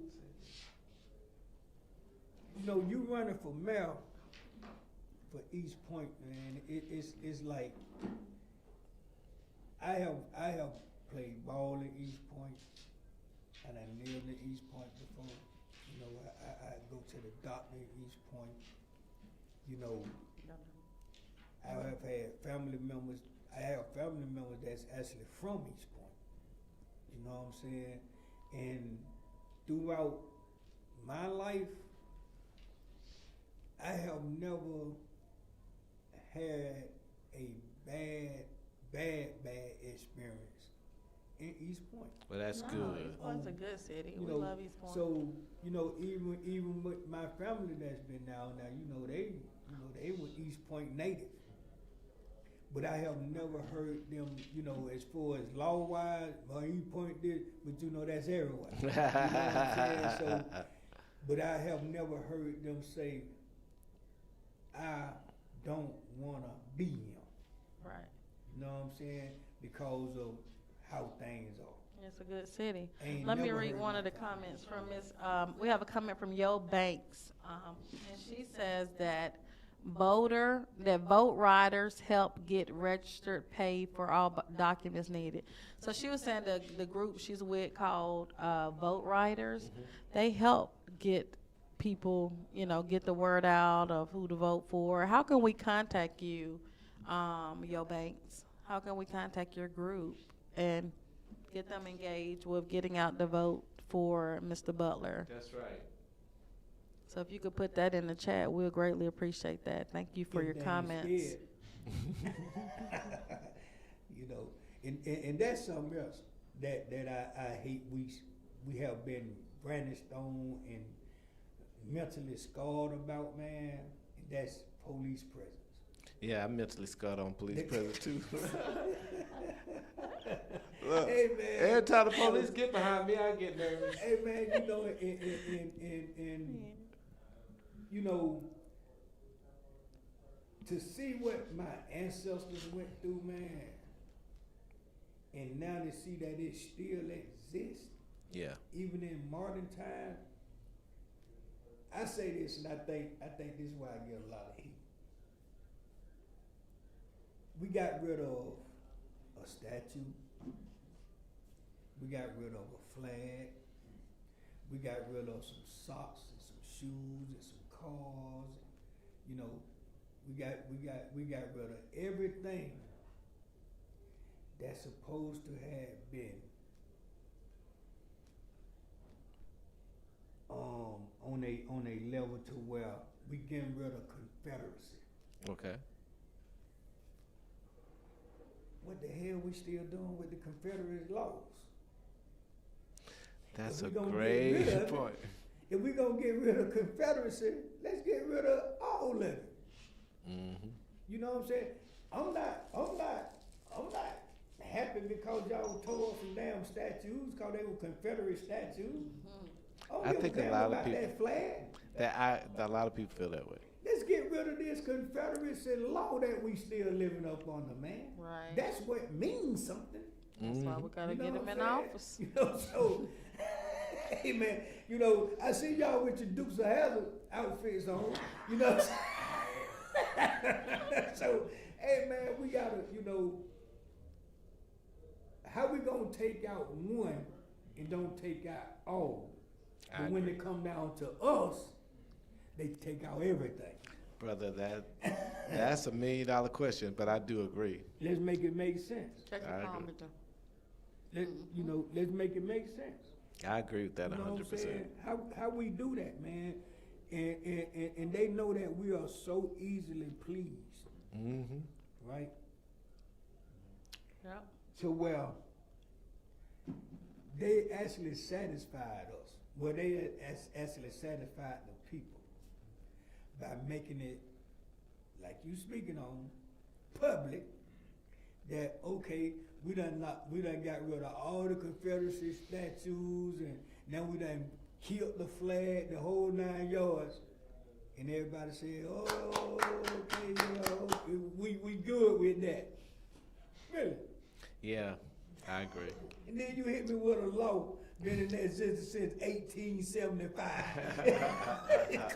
you know, you running for mayor for East Point, man. It's like I have played ball in East Point, and I lived in East Point before. You I go to the doctor in East Point. You know, I have had family members. I have family members that's actually from East Point. You know what I'm saying? And throughout my life, I have never had a bad experience in East Point.
Well, that's good.
East Point's a good city.
You
We
know,
love East Point.
So, even with my family that's been down there, they were East Point native. But I have never heard them, as far as law-wise, East Point did, but that's everywhere. You know what I'm saying? So, but I have never heard them say, I don't want to be him.
Right.
You know what I'm saying? Because of how things are.
It's a good city.
Ain't
Let me
never
read
heard
one of the comments from Miss. We have a comment from Yo Banks, and she says that vote riders help get registered, paid for all documents needed. So she was saying the group she's with called Vote Riders, they help get people, get the word out of who to vote for. How can we contact you, Yo Banks? How can we contact your group and get them engaged with getting out the vote for Mr. Butler?
That's right.
So if you could put that in the chat, we'll greatly appreciate that. Thank you for your comments.
And that's something else that I hate. We have been brandished on and mentally scarred about, man. And that's police presence.
Yeah, I'm mentally scarred on police presence too.
Look, hey man,
every time the police get behind me, I get nervous.
Hey man, to see what my ancestors went through, man, and now to see that it still exists,
yeah,
even in modern time. I say this, and I think this is why I get a lot of heat. We got rid of a statue. We got rid of a flag. We got rid of some socks and some shoes and some cars. We got rid of everything that's supposed to have been on a level to where we getting rid of Confederacy.
Okay.
What the hell we still doing with the Confederate laws?
That's a great point.
If we're gonna get rid of Confederacy, let's get rid of all of it.
Mm-hmm.
You know what I'm saying? I'm not happy because y'all tore up some damn statues because they were Confederate statues.
I think a lot of people
that flag.
A lot of people feel that way.
Let's get rid of this Confederacy law that we still living up under, man.
Right.
That's what means something.
That's why we gotta get him in office.
So, hey man, I see y'all with your Dukes of Hazzard outfits on. So, hey man, we gotta, how we gonna take out one and don't take out all? But when it come down to us, they take out everything.
Brother, that's $1 million question, but I do agree.
Let's make it make sense.
Check the commenter.
Let's make it make sense.
I agree with that 100%.
You know what I'm saying? How we do that, man? And they know that we are so easily pleased.
Mm-hmm.
Right?
Yeah.
So well, they actually satisfied us. Well, they actually satisfied the people by making it, like you speaking on, public, that okay, we done got rid of all the Confederacy statues, and now we done killed the flag, the whole 9 yards, and everybody said, oh, okay, we good with that. Really?
Yeah, I agree.
And then you hit me with a law been in existence since 1875.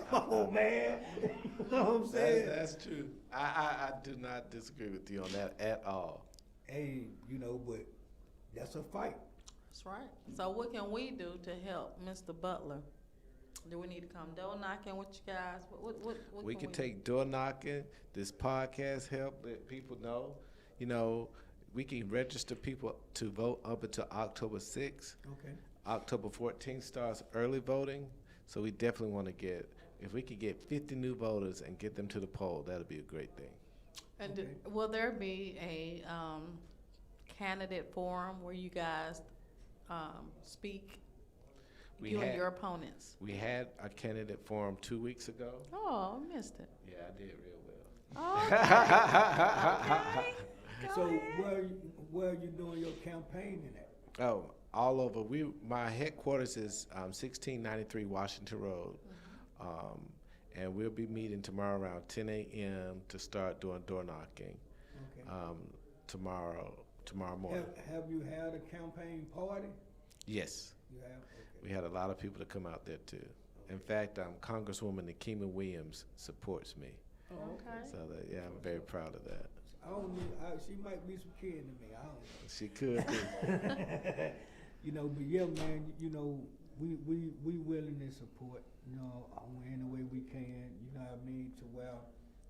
Come on, man. You know what I'm saying?
That's true. I do not disagree with you on that at all.
Hey, but that's a fight.
That's right. So what can we do to help Mr. Butler? Do we need to come door knocking with you guys? What
We
can
can take door knocking. This podcast help let people know. You know, we can register people to vote up until October 6th.
Okay.
October 14th starts early voting. So we definitely want to if we could get 50 new voters and get them to the poll, that'd be a great thing.
And
Okay.
will there be a candidate forum where you guys speak, you and your opponents?
We had a candidate forum 2 weeks ago.
Oh, I missed it.
Yeah, I did real well.
Oh, okay. Go
So
ahead.
where are you doing your campaigning at?
Oh, all over. My headquarters is 1693 Washington Road, and we'll be meeting tomorrow around 10 a.m. to start doing door knocking.
Okay.
Tomorrow morning.
Have you had a campaign party?
Yes,
You have? Okay.
we had a lot of people to come out there too. In fact, Congresswoman Nikema Williams supports me,
Okay.
so I'm very proud of that.
I don't know. She might be some kid to me. I don't know.
She could too.
You know, but yeah, man, you know, we willing to support, you know, any way we can, you know what I mean, to where,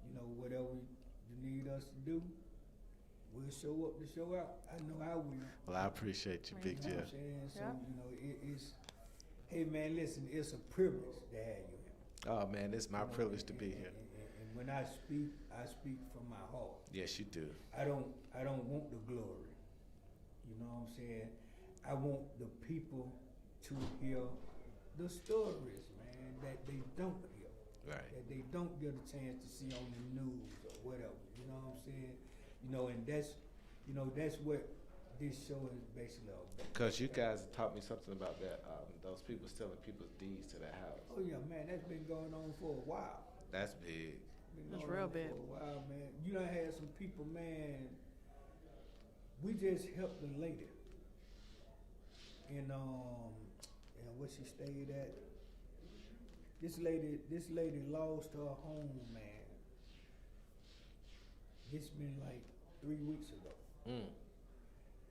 you know, whatever you need us to do, we'll show up to show out. I know I will.
Well, I appreciate you, Big
You know what
Jeff.
I'm saying? So,
Yeah.
you know, it's, hey man, listen, it's a privilege to have you here.
Oh man, it's my
You know,
privilege to
and-
be
and-
here.
And when I speak from my heart.
Yes, you do.
I don't want the glory. You know what I'm saying? I want the people to hear the stories, man, that they don't hear.
Right.
That they don't get a chance to see on the news or whatever. You know what I'm saying? You know, and that's what this show is basically about.
Because you guys taught me something about that. Those people selling people's deeds to their house.
Oh yeah, man, that's been going on for a while.
That's big.
Been
That's
going
real
on
big.
For a while, man. You done had some people, man. We just helped the lady. And where she stayed at. This lady lost her home, man. It's been like 3 weeks ago.
Mm.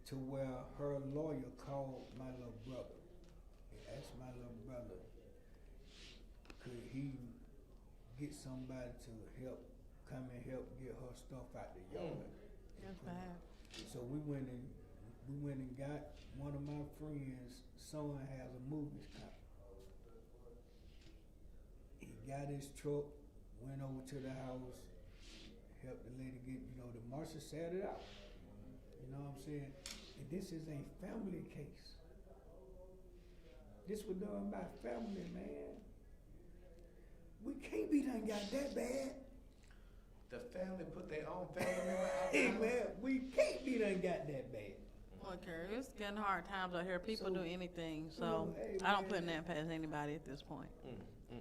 To where her lawyer called my little brother and asked my little brother, could he get somebody to come and help get her stuff out the yard?
That's bad.
So we went and got one of my friends' son has a movies company. He got his truck, went over to the house, helped the lady get, you know, the marshal sat it out. You know what I'm saying? And this is a family case. This was done by family, man. We can't be done got that bad.
The family put their own family member out
Hey
there?
man, we can't be done got that bad.
Okay, it's getting hard times out here. People
So,
do anything, so
well, hey,
I don't
man.
put that past anybody at this point.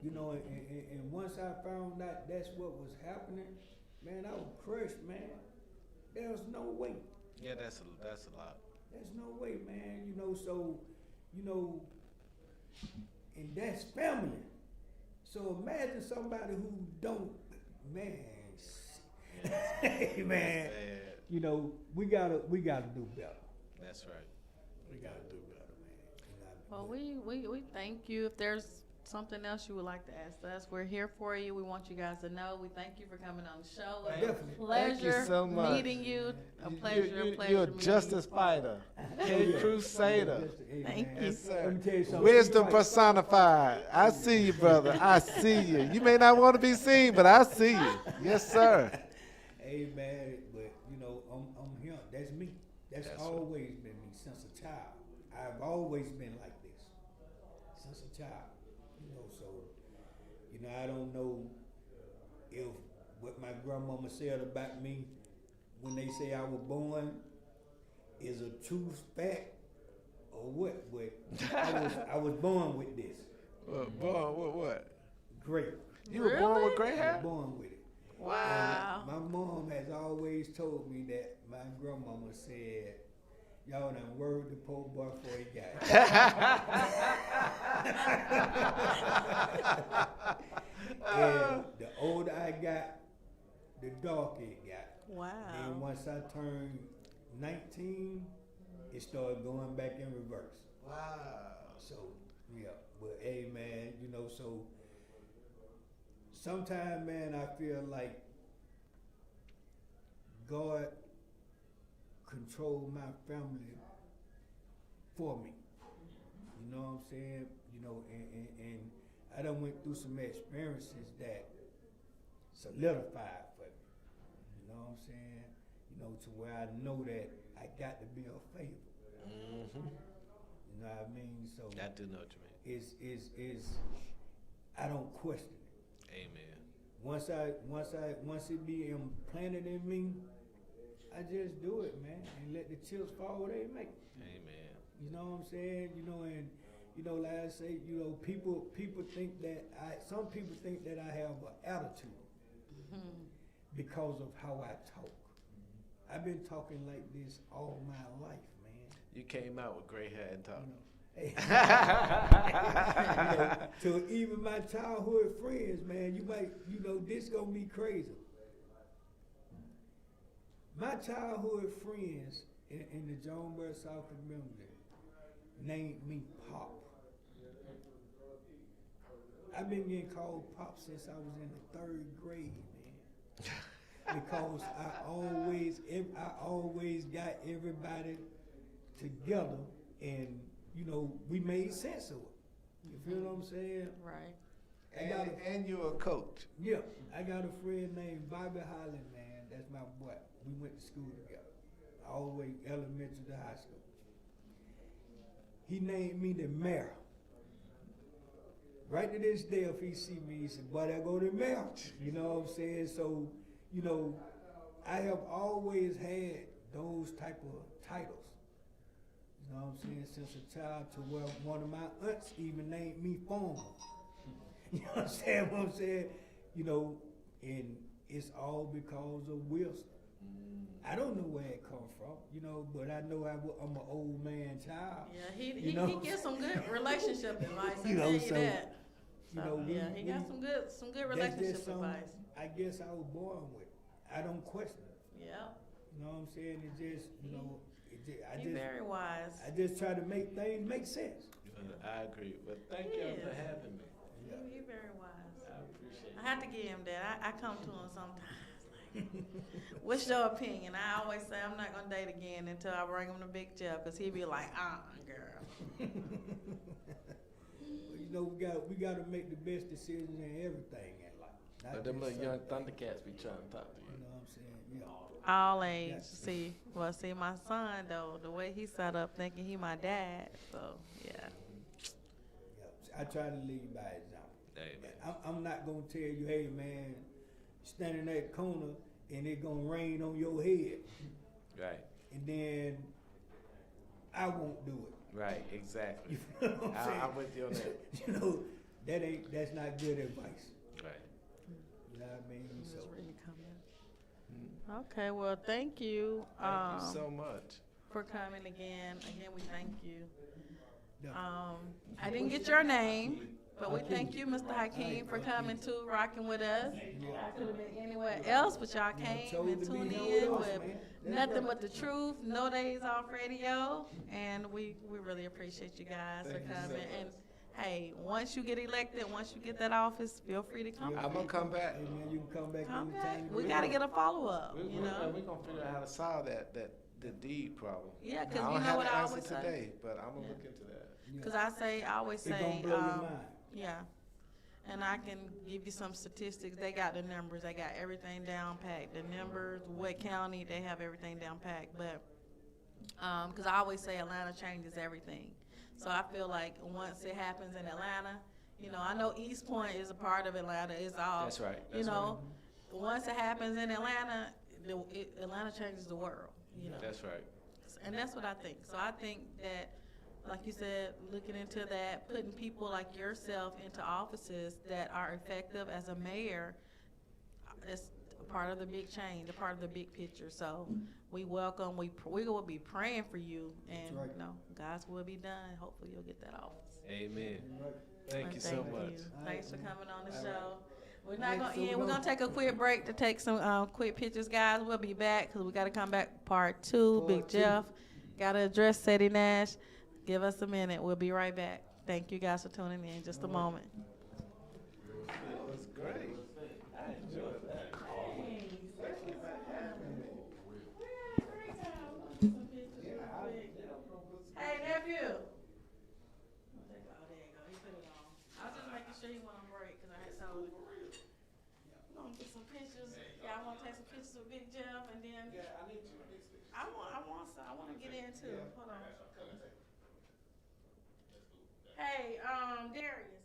You know, and once I found out that's what was happening, man, I was crushed, man. There's no way.
Yeah, that's a lot.
There's no way, man. You know, so, you know, and that's family. So imagine somebody who don't, man. Hey, man.
Bad.
You know, we gotta do better.
That's right.
We gotta do better, man. You know,
Well,
but-
we thank you. If there's something else you would like to ask us, we're here for you. We want you guys to know. We thank you for coming on the show. It was
Definitely.
a pleasure
Thank you so much.
meeting you. A pleasure,
You're a
meeting
justice
you.
fighter. A crusader.
Hey,
Thank
man,
you.
Yes, sir.
Let me tell you something.
Wisdom
Right.
personified. I see you, brother. I see you. You may not want to be seen, but I see you. Yes, sir.
Hey man, but you know, I'm here. That's me. That's
That's
always been me since a child. I've always been like this since a child. You know, so you know, I don't know if what my grandmama said about me when they say I was born is a true fact or what. But I was born with this.
Born with what?
Great.
You were born with
Really?
gray
I
hair?
was born with it.
Wow.
My mom has always told me that my grandmama said, y'all done worried the poor boy before he got it. And the older I got, the darker it got.
Wow.
Then once I turned 19, it started going back in reverse.
Wow.
So, yeah. But hey, man, you know, so sometimes, man, I feel like God controlled my family for me. You know what I'm saying? You know, and I done went through some experiences that solidified for me. You know what I'm saying? You know, to where I know that I got to be a favor.
Mm-hmm.
You know what I mean? So
I do know what you mean.
is I don't question it.
Amen.
Once it be implanted in me, I just do it, man, and let the chips fall where they may.
Amen.
You know what I'm saying? You know, and you know, like I say, you know, people think that some people think that I have an attitude because of how I talk. I've been talking like this all my life, man.
You came out with gray hair and talk.
You know, to even my childhood friends, man, you might, you know, this gonna be crazy. My childhood friends in the Jonesboro South community named me Pop. I've been getting called Pop since I was in the 3rd grade, man. Because I always got everybody together, and you know, we made sense of it. You feel what I'm saying?
Right.
And you're a coach.
Yeah, I got a friend named Bobby Holland, man. That's my boy. We went to school together, all the way elementary to high school. He named me the mayor. Right to this day, if he see me, he said, "Boy, I go to the mayor." You know what I'm saying? So, you know, I have always had those type of titles. You know what I'm saying? Since a child, to where one of my aunts even named me Foreman. You know what I'm saying? What I'm saying? You know, and it's all because of wisdom. I don't know where it come from, you know, but I know I'm an old man child.
Yeah, he gets some good relationship advice. I
You know,
tell you
so,
that.
you know,
yeah, he got some good relationship advice.
I guess I was born with. I don't question it.
Yeah.
You know what I'm saying? It just, you know,
He's very wise.
I just try to make things make sense.
I agree, but thank you for having me.
Yeah. He's very wise.
I appreciate it.
I have to give him that. I come to him sometimes. What's your opinion? I always say I'm not gonna date again until I bring him to Big Jeff, cause he be like, girl.
But you know, we got to make the best decisions in everything in life.
But them little young Thundercats be trying to talk to you.
You know what I'm saying? Yeah.
All age. See my son though, the way he set up, thinking he my dad. So yeah.
Yeah. I try to lead by example.
Amen.
I'm not gonna tell you, hey man, stand in that corner and it gonna rain on your head.
Right.
And then I won't do it.
Right, exactly.
You know what I'm saying?
I'm with you on that.
You know, that's not good advice.
Right.
You know what I mean? So
Really coming. Okay, well, thank you.
Thank you so much.
For coming again. Again, we thank you.
yeah.
I didn't get your name, but we thank you, Mr. Hakeem, for coming to rocking with us. I could have been anywhere else, but y'all came and tuned in with Nothing But The Truth, No Days Off Radio, and we really appreciate you guys for coming. And hey, once you get elected, once you get that office, feel free to come.
I'm gonna come back.
Hey man, you can come back
Come back.
anytime.
We gotta get a follow up. You know.
We're gonna figure out how to solve the deed problem.
Yeah, 'cause
I
you
don't
know
have
what
the
I
answer
always say?
today, but I'm gonna look into that.
Because I always
It's
say,
gonna blow your mind.
yeah, and I can give you some statistics. They got the numbers. They got everything down packed. The numbers, what county, they have everything down packed. But because I always say Atlanta changes everything. So I feel like once it happens in Atlanta, you know, I know East Point is a part of Atlanta. It's all,
That's right.
you know, once it happens in Atlanta, Atlanta changes the world. You know.
That's right.
And that's what I think. So I think that, like you said, looking into that, putting people like yourself into offices that are effective as a mayor is a part of the big change, a part of the big picture. So we welcome, we will be praying for you, and
right.
you know, God's will be done. Hopefully you'll get that office.
Amen.
Right.
Thank you so much.
Thanks for coming on the
All
show. We're
All
not
right,
gonna
so
end.
we're
We're gonna
gonna-
take a quick break to take some quick pictures, guys. We'll be back because we got to come back part 2. Big
Part 2.
Jeff got to address Ceddy Nash. Give us a minute. We'll be right back. Thank you guys for tuning in. Just a moment.
That was great. I enjoyed that.
Hey, nephew. Oh, there you go. He put it on. I was just making sure he went on break because I had told him. We're gonna get some pictures. Y'all want to take some pictures with Big Jeff, and then
Yeah, I need you to mix this.
I want to get in too. Hold on. Hey, Darius.